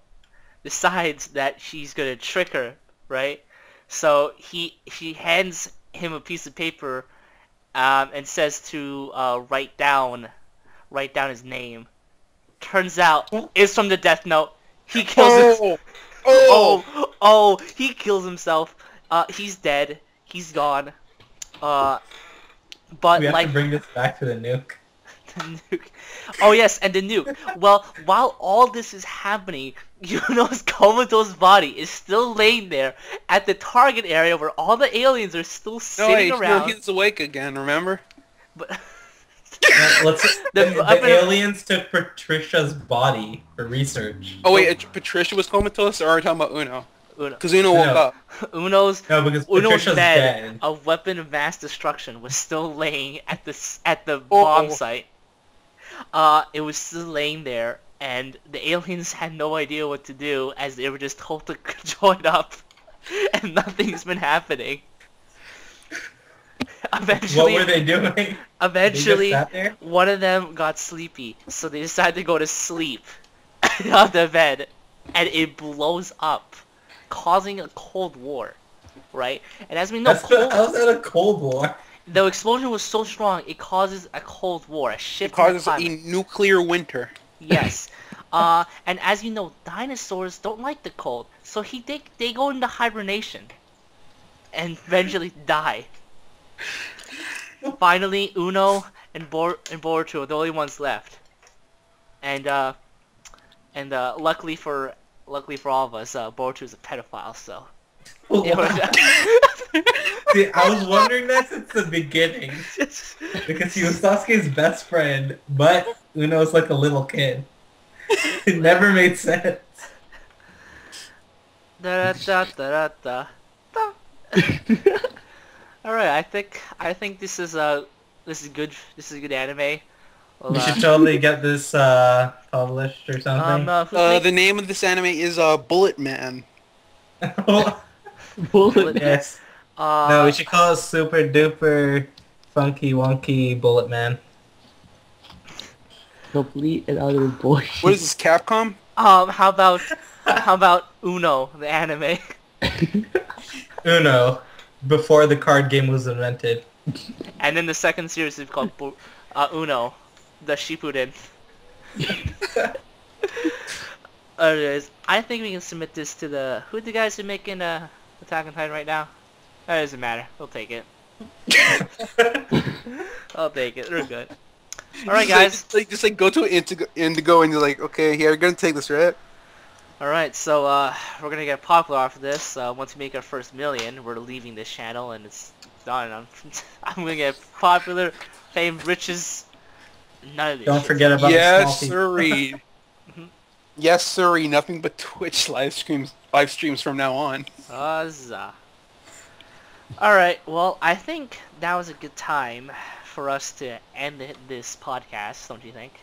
decides that she's gonna trick her, right? So she hands him a piece of paper, and says to write down his name. Turns out it's from the Death Note. He kills him. He kills himself. He's dead. He's gone. But We have like to bring this back to the nuke. the nuke. Oh yes, and the nuke. Well, while all this is happening, Yuno's comatose body is still laying there at the target area where all the aliens are still sitting around. He's awake again, remember? But The aliens took Patricia's body for research. Oh wait, Patricia was comatose, or are we talking about Uno? Uno. Because Uno woke up. Uno's Because Patricia's dead. a weapon of mass destruction, was still laying at the bomb site. It was still laying there, and the aliens had no idea what to do, as they were just told to join up, and nothing's been happening. Eventually, What were they doing? Eventually, They just sat there? one of them got sleepy, so they decided to go to sleep on the bed, and it blows up, causing a Cold War, right? And as we know, How's that a Cold War? the explosion was so strong, it causes a Cold War, a shift It causes in a the climate. nuclear winter. Yes. And as you know, dinosaurs don't like the cold, so they go into hibernation, and eventually die. Finally, Uno and Boruto are the only ones left, and luckily for all of us, Boruto is a pedophile, so. See, I was wondering that since the beginning. Because he was Sasuke's best friend, but Uno's like a little kid. It never made sense. All right, I think this is good. This is good anime. Well, We should totally get this published or something. The name of this anime is Bullet Man. Bullet. Yes. No, we should call it Super Duper Funky Wonky Bullet Man. Complete and utter bullshit. What is this, Capcom? how about Uno, the anime? Uno, before the card game was invented. And then the second series is called Uno, the Shippuden. Anyways, I think we can submit this to who are the guys who are making Attack on Titan right now? That doesn't matter. We'll take it. I'll take it. We're good. All right, guys. Just go to Indigo and you're like, okay, yeah, we're gonna take this, right? All right, so we're gonna get popular off of this. Once we make our first million, we're leaving this channel, and it's done. I'm gonna get popular, fame, riches. None of this. Don't shit. forget about the Yes, small people. sirree. Yes, sirree. Nothing but Twitch live streams from now on. Huzzah. Alright, well, I think that was a good time for us to end this podcast, don't you think?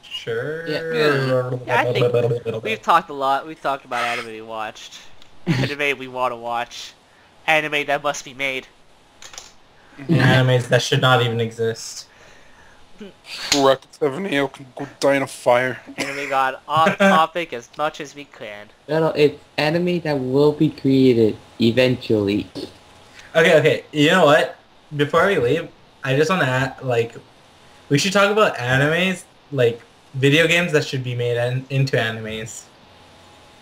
Sure. Yeah, I think we've talked a lot. We've talked about anime we watched, anime we want to watch, anime that must be made. Animes that should not even exist. Correct. 7AO can go die in a fire. And we got off topic as much as we can. No, it's anime that will be created eventually. Okay. You know what? Before we leave, I just want to add, we should talk about animes, video games that should be made into animes.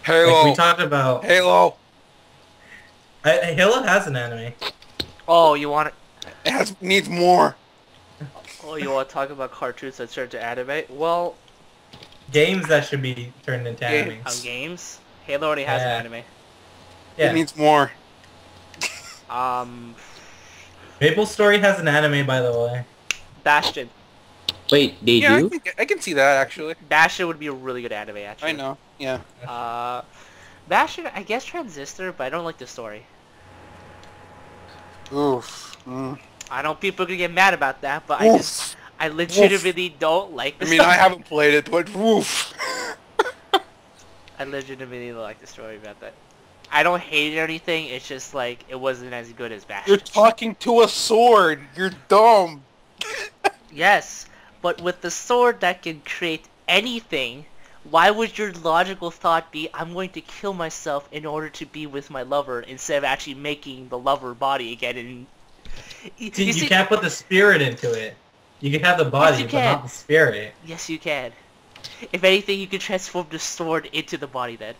Halo. We talked about... Halo. Halo has an anime. Oh, you want It needs more. you want to talk about cartoons that turn to anime? Well, Games that should be turned into animes. games. Halo already has an anime. Yeah. It needs more. Maple Story has an anime, by the way. Bastion. Wait, they Yeah, do? I can see that actually. Bastion would be a really good anime, actually. I know. Yeah. Bastion, I guess Transistor, but I don't like the story. Oof. Mm. I know people are gonna get mad about that, but Oof. I legitimately don't like the I mean, story. I haven't played it, but woof. I legitimately don't like the story about that. I don't hate it or anything, it's just like, it wasn't as good as Bastion. You're talking to a sword. You're dumb. Yes, but with the sword that can create anything, why would your logical thought be, I'm going to kill myself in order to be with my lover, instead of actually making the lover body again? And You can't put the spirit into it. You can have the body, you but can. not the spirit. Yes, you can. If anything, you can transform the sword into the body then.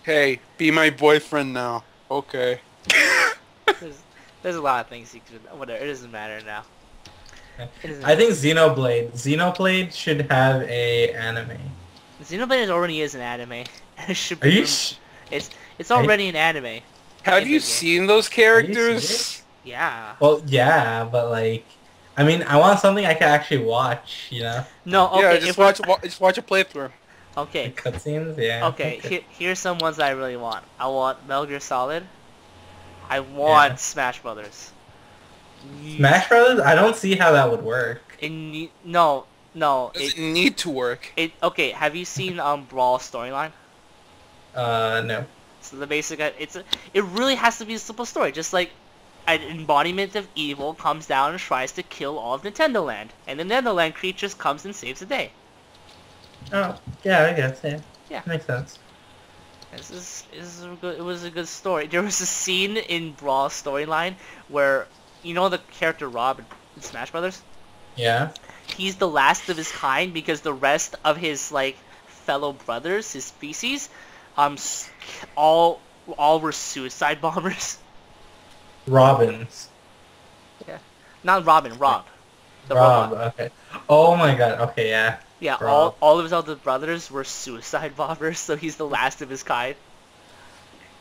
Hey, be my boyfriend now. Okay. There's a lot of things you can... Whatever, it doesn't matter now. I think Xenoblade should have a anime. Xenoblade already is an anime. It should Are be... you? It's already an anime. Have In you the game. seen those characters? Yeah. Well, yeah, but I mean, I want something I can actually watch. You know, No, okay. Yeah, just watch a playthrough. Okay. cutscenes. Yeah. Okay, here's some ones I really want. I want Metal Gear Solid. I want Smash Brothers. Smash Brothers. I don't see how that would work. No. Does it need to work? Okay, have you seen Brawl storyline? No. So the basic, it really has to be a simple story. Just like an embodiment of evil comes down and tries to kill all of Nintendo Land, and the Nintendo Land creatures comes and saves the day. Oh, yeah, I guess. Yeah. Yeah. Makes sense. It was a good story. There was a scene in Brawl storyline where, you know the character Rob in Smash Brothers? Yeah. He's the last of his kind because the rest of his fellow brothers, his species, all were suicide bombers. Robins. Yeah. Not Robin, Rob. The Rob. robot. Okay. Oh my God. Okay. Yeah. Yeah, Rob. all of his other brothers were suicide bombers, so he's the last of his kind.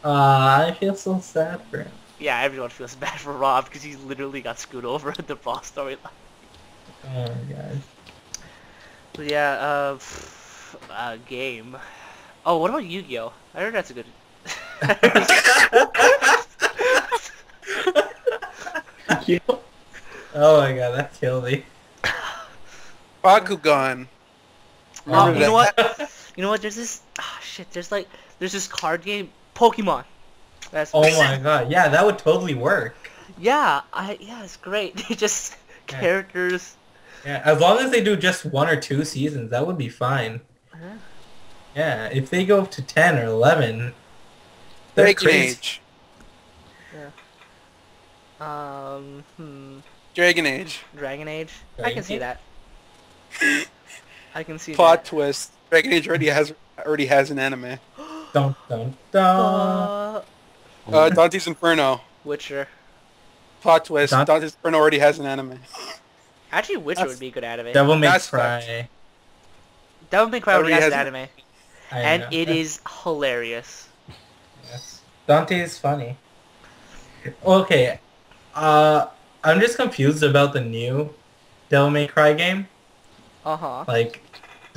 I feel so sad for him. Yeah, everyone feels bad for Rob because he literally got screwed over in the Brawl storyline. Oh my God. But yeah, game. Oh, what about Yu-Gi-Oh? I heard that's a good... Oh my God, that killed me. Bakugan. You Remember know that? what? You know what? There's this... shit, there's this card game, Pokemon. That's Oh my God. Yeah, that would totally work. Yeah, it's great. They just... Yeah. Characters... Yeah, as long as they do just 1 or 2 seasons, that would be fine. Uh-huh. Yeah, if they go up to 10 or 11, they're Dragon crazy. Age. Dragon Dragon Age. Age. I Dragon can see Age? that. I can see Plot that. twist. Dragon Age already has an anime. Dun, dun, dun. Dante's Inferno. Witcher. Plot twist. Dante- Dante's Inferno already has an anime. Actually, Witcher That's- would be a good anime. Devil May That's Cry. Devil May Cry already has an has- anime, I and know. it is hilarious. Yes. Dante is funny. Okay, I'm just confused about the new Devil May Cry game. Like,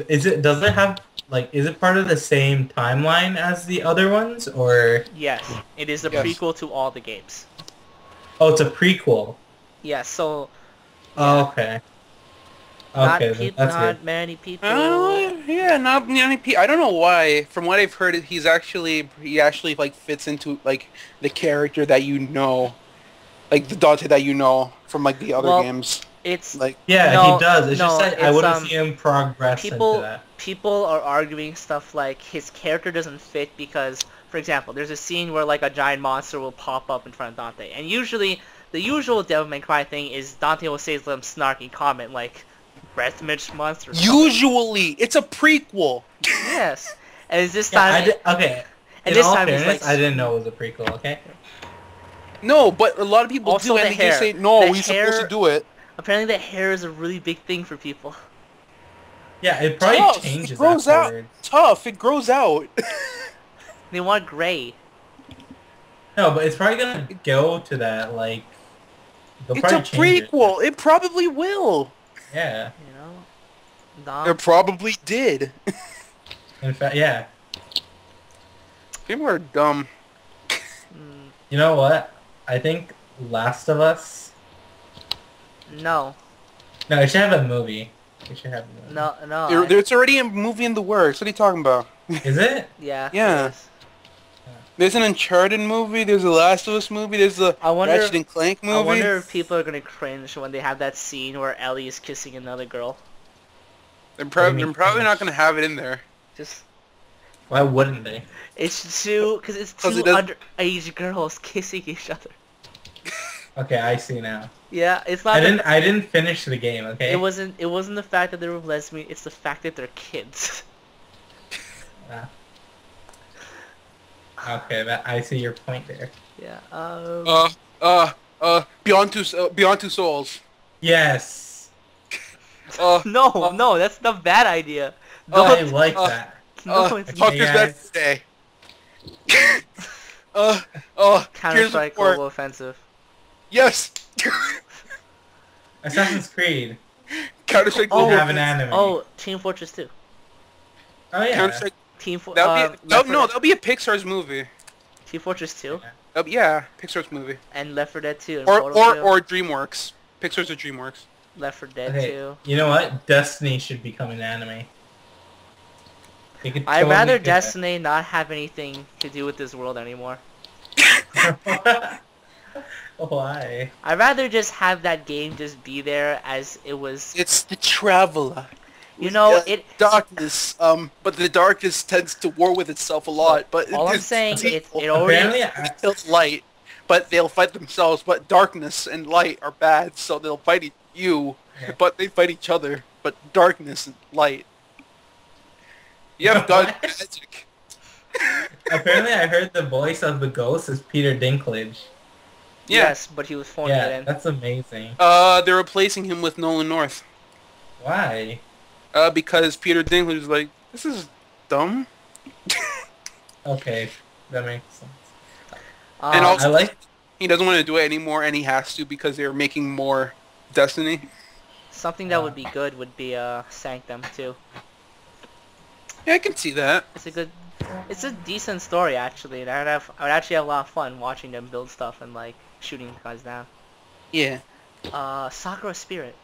does it have, like, is it part of the same timeline as the other ones, or? Yes, it is a Yes. prequel to all the games. Oh, it's a prequel. Yeah, so Oh, okay. not Okay, that's not good. many people. Yeah, not many people. I don't know why. From what I've heard, he actually like fits into like the character that you know, like the Dante that you know from like the other Well, games. It's Like Yeah, No, he does. It's no, just that I it's, wouldn't see him progress into people that. people are arguing stuff like his character doesn't fit because, for example, there's a scene where like a giant monster will pop up in front of Dante, and usually the usual Devil May Cry thing is Dante will say some snarky comment like "breath mitch monster." or something. usually, it's a prequel. Yes, and it's this Yeah, time. okay. And In this all time he's fairness, like- I didn't know it was a prequel, okay? No, but a lot of people Also do, and the they hair. just say no. The He's hair- supposed to do it. Apparently, the hair is a really big thing for people. Yeah, it probably Tough. changes It grows out. afterwards. Tough. It grows out. They want gray. No, but it's probably gonna go to that, like... They'll It's a probably change it. prequel. It probably will. Yeah. You know, It Dom. probably did. In fact, yeah. People are dumb. Mm, You know what? I think Last of Us... no, No, it should have a movie. It should have a movie. no. There's already a movie in the works. What are you talking about? Is it? Yeah. Yeah. it is. There's an Uncharted movie. There's a Last of Us movie. There's a I wonder- Ratchet and Clank movie. I wonder if people are gonna cringe when they have that scene where Ellie is kissing another girl. They're What do you mean probably not cringe? gonna have it in there. Just Why wouldn't they? it's two because it's 'Cause two it does- underage girls kissing each other. Okay, I see now. Yeah, it's not. I didn't finish the game, okay? It wasn't the fact that they were lesbian. It's the fact that they're kids. Okay, I see your point there. Yeah. Beyond Two Souls. Yes. No, that's the bad idea. I Don't- like that. no, it's okay. not. Fuckers guys. Day. Counter Gears Strike of War. Global Offensive. Yes. Assassin's Creed. Counter Strike Oh, Global. have an anime. Oh, Team Fortress 2. Oh yeah. Counter Strike. Team For That'll be a Pixar's movie. Team Fortress 2 Yeah, Pixar's movie. and Left 4 Dead 2 and Or Portal 2. or DreamWorks. Pixar's or DreamWorks. Left 4 Dead Okay, 2. you know what? Destiny should become an anime. They could I'd totally rather do that. Destiny not have anything to do with this world anymore. Why? I'd rather just have that game just be there as it was. It's the Traveler. You know, Yeah, it. darkness. But the darkness tends to war with itself a lot. But All I'm it's saying, it Apparently, already. kills light, but they'll fight themselves. But darkness and light are bad, so they'll fight you. Yeah. But they fight each other. But darkness and light. You have God What? magic. apparently, I heard the voice of the ghost is Peter Dinklage. Yeah. Yes, but he was phoning it Yeah, in. that's amazing. They're replacing him with Nolan North. Why? Because Peter Dinklage is like, this is dumb. Okay, that makes sense. And Um, also- I like. He doesn't want to do it anymore, and he has to because they're making more Destiny. something that would be good would be Sanctum too. Yeah, I can see that. It's a decent I would actually have a lot of fun watching them build stuff and like shooting guys down. Yeah. Sakura Spirit.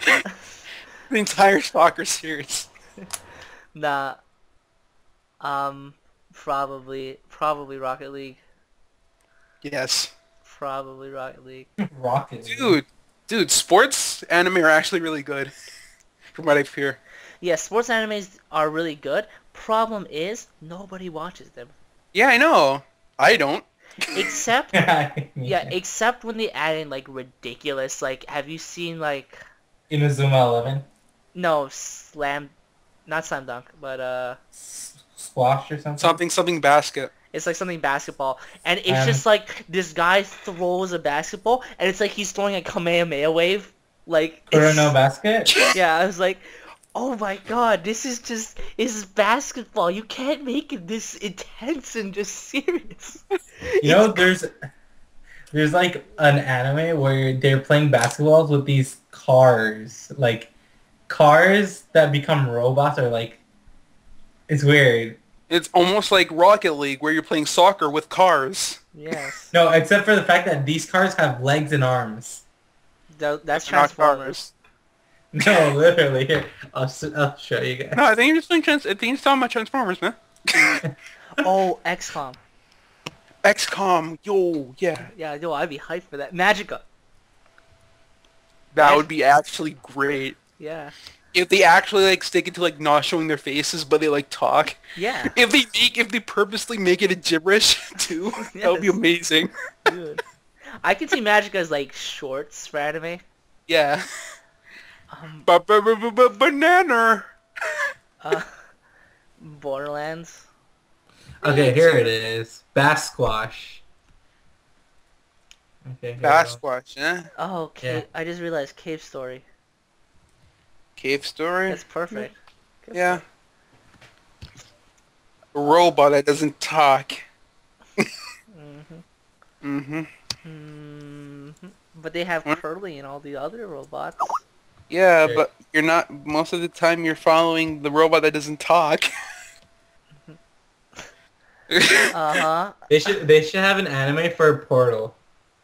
The entire soccer series. Nah. Probably Rocket League. Yes. Probably Rocket League. Rocket League. Dude, sports anime are actually really good. From what I hear. Yeah, sports animes are really good. Problem is, nobody watches them. Yeah, I know. I don't. Except, Yeah. except when they add in like ridiculous, like, have you seen like, Inazuma 11. no, not Slam Dunk, but Squash or something. Something basket. It's like something basketball, and it's just like this guy throws a basketball, and it's like he's throwing a Kamehameha wave. Like Kurano basket? yeah, I was like, oh my god, this is basketball. You can't make it this intense and just serious. You know, there's like an anime where they're playing basketballs with these cars. Like, cars that become robots are like... It's weird. It's almost like Rocket League, where you're playing soccer with cars. Yes. No, except for the fact that these cars have legs and arms. That's They're not Transformers. No, literally. Here, I'll show you guys. No, I think you're just playing I think you're talking about Transformers, man. Oh, XCOM. XCOM, yo, yeah. Yeah, yo, I'd be hyped for that. Magica. That would be actually great. Yeah. If they actually like stick it to like not showing their faces, but they like talk. Yeah. If they purposely make it a gibberish too, that would be Yes. amazing. Dude. I can see Magica as like shorts for anime. Yeah. Um, Banana. Borderlands. Okay, here it is. Basquash. Okay, here we go. Basquatch, yeah. Oh, Yeah. I just realized Cave Story. Cave Story. That's perfect. Good Yeah. stuff. A robot that doesn't talk. Mhm. But they have Curly and all the other robots. Yeah, Okay. but you're not. Most of the time, you're following the robot that doesn't talk. Uh-huh. They should have an anime for Portal.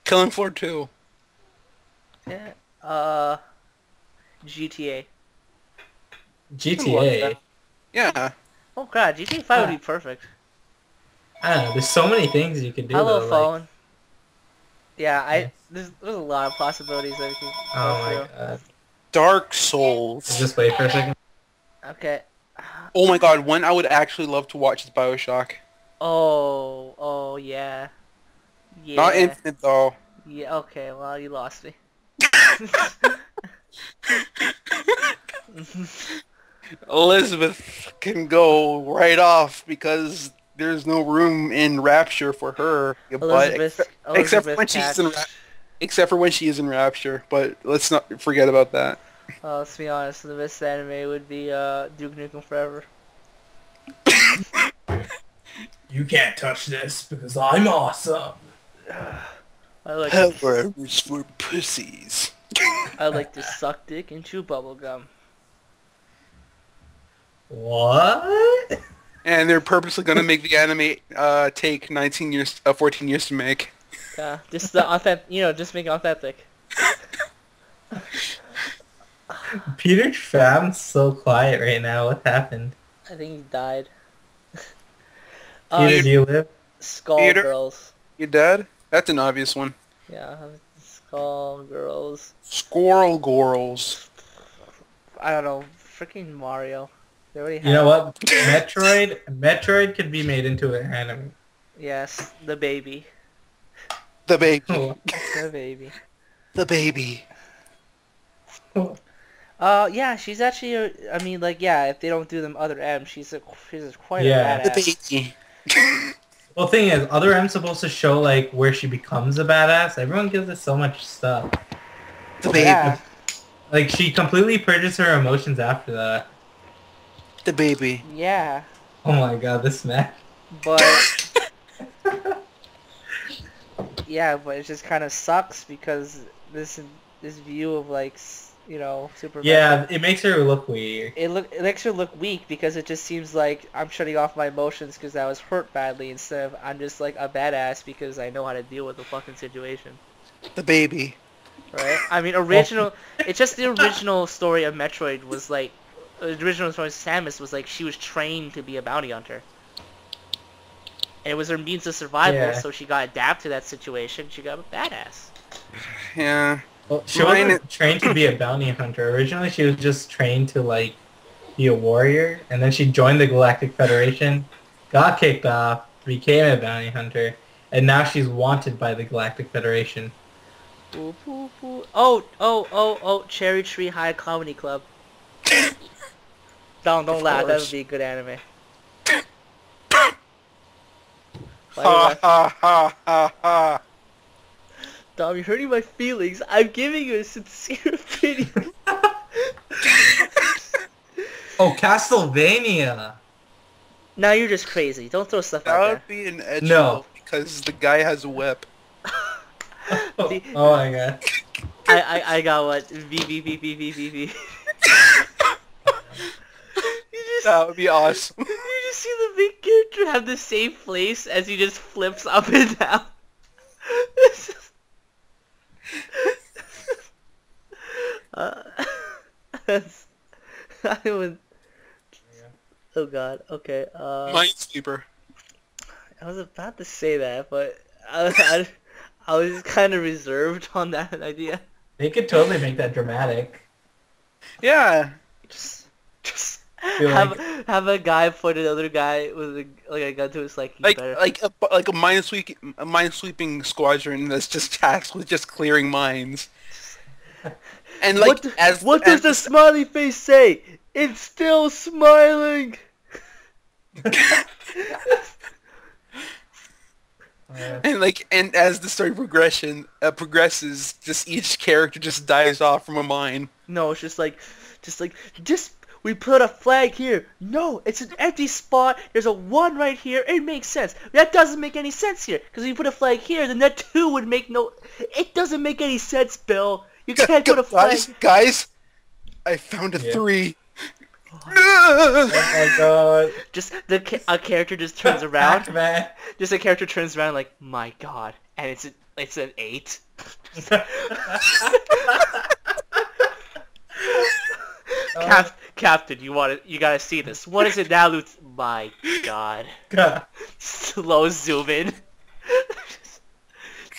Killing Floor 2. Yeah. GTA. GTA. Yeah. Oh god, GTA 5 would be perfect. I don't know. There's so many things you can do. Hello, though, like- phone. Yeah, Yes. there's a lot of possibilities that we can Oh go my through. god. Dark Souls. Just wait for a second. Okay. Oh my god, one I would actually love to watch is Bioshock. Oh, yeah. Yeah. Not Infinite though. Yeah, okay, well, you lost me. Elizabeth can go right off because there's no room in Rapture for her. But except for when she's in except for when she is in Rapture. But let's not forget about that. Let's be honest, the best anime would be Duke Nukem Forever. You can't touch this because I'm awesome. I like However's for pussies. I like to suck dick and chew bubblegum. What? And they're purposely gonna make the anime take 14 years to make. Yeah, just the authentic, just make it authentic. Peter Fam's so quiet right now. What happened? I think he died. Peter, do you live? Skull Peter? Girls. You dead? That's an obvious one. Yeah, Skull Girls. Squirrel Girls. I don't know, freaking Mario. They already have. You know what? Metroid could be made into an anime. Yes, the baby. The baby. Oh. The baby. The baby. Yeah, she's actually. If they don't do them other M, she's quite Yeah. a The badass. baby. Well, thing is, other M's supposed to show like where she becomes a badass. Everyone gives it so much stuff. The baby. Yeah. Like she completely purges her emotions after that. The baby. Yeah, Oh my god, this man. but but it just kind of sucks because this view of Superman. Yeah, it makes her look weird. It makes her look weak because it just seems like I'm shutting off my emotions because I was hurt badly instead of I'm just like a badass because I know how to deal with the fucking situation. The baby. Right? I mean, it's just the original story of Metroid was like, the original story of Samus was like she was trained to be a bounty hunter. And it was her means of survival, Yeah. so she got adapted to that situation. She got a badass. Yeah. Well, she Mine wasn't trained to be a bounty hunter. Originally, she was just trained to like be a warrior, and then she joined the Galactic Federation, got kicked off, became a bounty hunter, and now she's wanted by the Galactic Federation. Ooh, ooh, ooh. Oh, Cherry Tree High Comedy Club. Don't Of laugh. That course. would be a good anime. Why are you Ha laughing? ha ha ha ha. Dom, you're hurting my feelings. I'm giving you a sincere opinion. Oh, Castlevania. Now you're just crazy. Don't throw stuff That out would be an edge No. because the guy has a whip. Oh, oh my god. I got what? V. That would be awesome. You just see the big character have the same face as he just flips up and down. It's just... I would... Oh god, okay, Minesweeper. I was about to say that, but I was kind of reserved on that idea. They could totally make that dramatic. Yeah. Just Feel have a guy put another guy with a gun to his like Like a minesweeping squadron that's just tasked with just clearing mines. And like what does the smiley face say? It's still smiling. And as the story progresses, just each character just dies off from a mine. No, it's just we put a flag here. No, it's an empty spot. There's a 1 right here. It makes sense. That doesn't make any sense here. Because if you put a flag here, then that 2 would make no... It doesn't make any sense, Bill. You can't put a flag... Guys, I found a 3. Oh my god. Just a character just turns around. Pac-Man. Just a character turns around like, my god. And it's an 8. Captain, you gotta see this. What is it now, My god. God. Slow zoom in.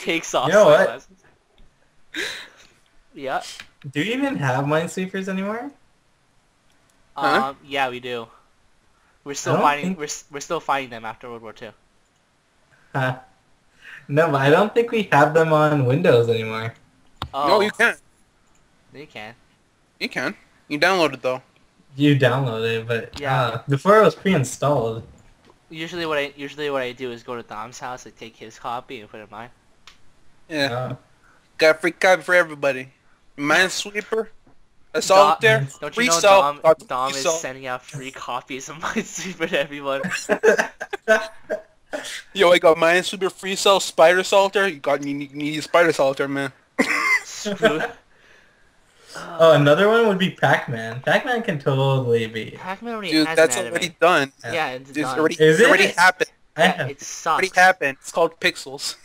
Takes off You know what? sunglasses. Yeah. Do you even have Minesweepers anymore? Huh? Yeah, we do. We're still don't finding think- we're still finding them after World War II. No, but I don't think we have them on Windows anymore. Oh, No, you can't. You can. You can. You download it though. You download it, but Yeah. before it was pre-installed. Usually what I do is go to Dom's house, like take his copy and put it in mine. Yeah. Uh, Got a free copy for everybody. Minesweeper, a solitaire, Don't free you know salt. Dom free is salt. sending out free copies of Minesweeper to everyone. Yo, I got Minesweeper, free salt, spider solitaire. You need a spider solitaire, man. Screw. oh, another one would be Pac-Man. Pac-Man can totally be. Pac-Man already Dude, has that's an anime. already done. Yeah, it's It's done. already, Is it already it? happened. I Yeah, have. it It sucks. already happened. It's called Pixels.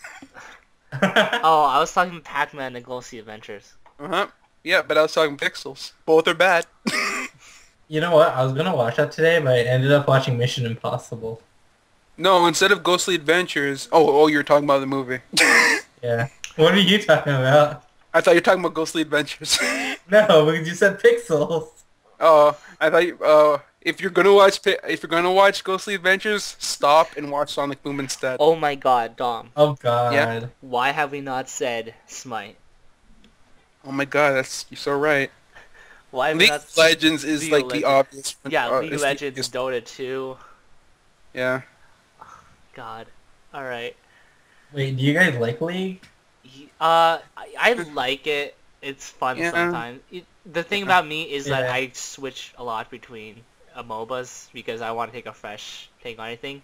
Oh, I was talking Pac-Man and Ghostly Adventures. Uh-huh. Yeah, but I was talking Pixels. Both are bad. You know what? I was gonna watch that today, but I ended up watching Mission Impossible. No, instead of Ghostly Adventures... Oh, you were talking about the movie. Yeah. What are you talking about? I thought you were talking about Ghostly Adventures. No, because you said Pixels. Oh, I thought you... if you're gonna watch Ghostly Adventures, stop and watch Sonic Boom instead. Oh my god, Dom. Oh god. Yeah. Why have we not said Smite? Oh my god, you're so right. Why have we League not of Legends is League like of the Legends. obvious one. Yeah, League it's of the Legends, obvious- Dota 2. Yeah. God. Alright. Wait, do you guys like League? I like it. It's fun Yeah. sometimes. The thing about me is that Yeah. I switch a lot between MOBAs because I want to take a fresh take on anything.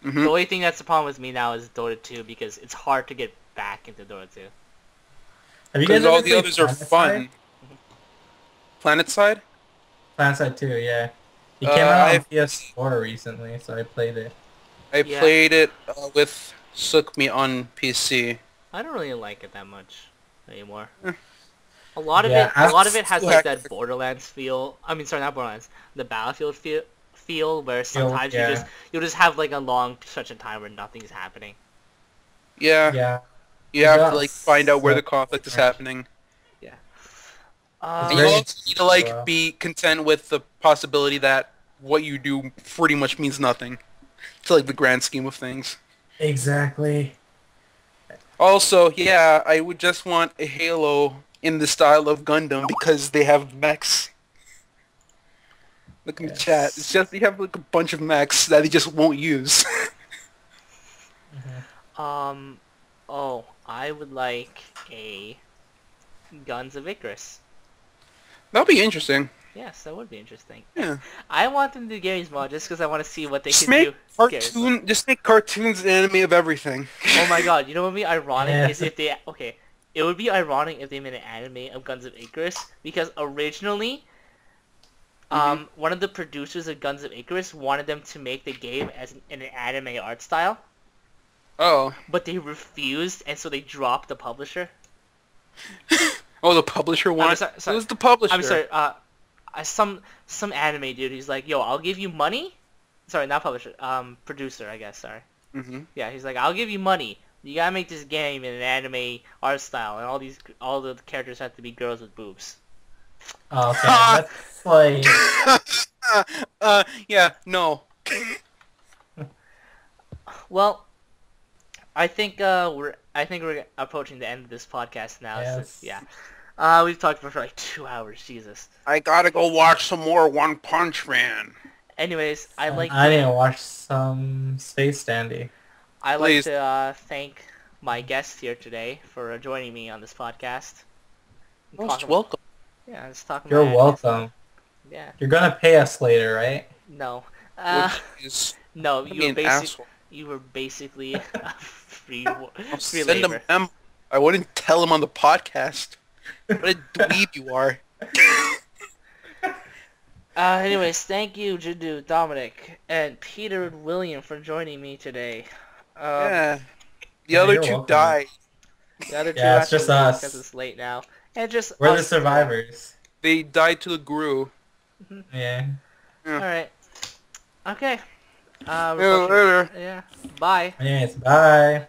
Mm-hmm. The only thing that's the problem with me now is Dota 2 because it's hard to get back into Dota 2. Have you guys Because all ever the played others are PlanetSide? fun. PlanetSide? PlanetSide 2, yeah. It came out on I've- PS4 recently, so I played it. I Yeah. played it with Sukmi on PC. I don't really like it that much anymore. Eh. A lot of Yeah, it has still like have- that Borderlands feel. I mean, sorry, not Borderlands. The Battlefield feel where sometimes yeah. you'll just have like a long stretch of time where nothing's happening. Yeah. Yeah. You have Yeah. to like find out where the So- conflict is happening. And you very- also need to like Wow. be content with the possibility that what you do pretty much means nothing to like the grand scheme of things. Exactly. Also, yeah, I would just want a Halo in the style of Gundam because they have mechs. Look in the Yes. chat. It's just you have like a bunch of mechs that they just won't use. Oh, I would like a Guns of Icarus. That'll be interesting. Yes, that would be interesting. Yeah. I want them to do Gary's mod just because I want to see what they Just can make do. Gary's mod. just make cartoons and anime of everything. Oh my god, you know what would be ironic Yeah. is if they... Okay, it would be ironic if they made an anime of Guns of Icarus, because originally, one of the producers of Guns of Icarus wanted them to make the game as in an anime art style, Oh. but they refused, and so they dropped the publisher. Oh, the publisher wanted. sorry. Who's the publisher? I'm sorry, some anime dude, he's like, yo, I'll give you money? Sorry, not publisher, producer, I guess, sorry. Mm-hmm. Yeah, he's like, I'll give you money. You gotta make this game in an anime art style, and all the characters have to be girls with boobs. Oh, okay, that's like... Yeah, no. Well, I think we're approaching the end of this podcast now. Yes. So, yeah. We've talked for like 2 hours. Jesus. I gotta go watch some more One Punch Man. Anyways, I need to watch some Space Dandy. I'd like Please. to thank my guest here today for joining me on this podcast. Most welcome. Yeah, let's talk about You're it. welcome. Yeah. You're gonna pay us later, right? No. Which is No, be an asshole. you were basically a free I'll free send labor. him. I wouldn't tell him on the podcast. What a dweeb you are. Anyways, thank you, Jadu, Dominic, and Peter and William for joining me today. Yeah. The Yeah, other you're two welcome. died. The other two Yeah, it's just us. because it's late now. And just We're the us. survivors. They died to the guru. Yeah. Alright. Okay. Yeah, later. Yeah. Bye. Anyways, bye.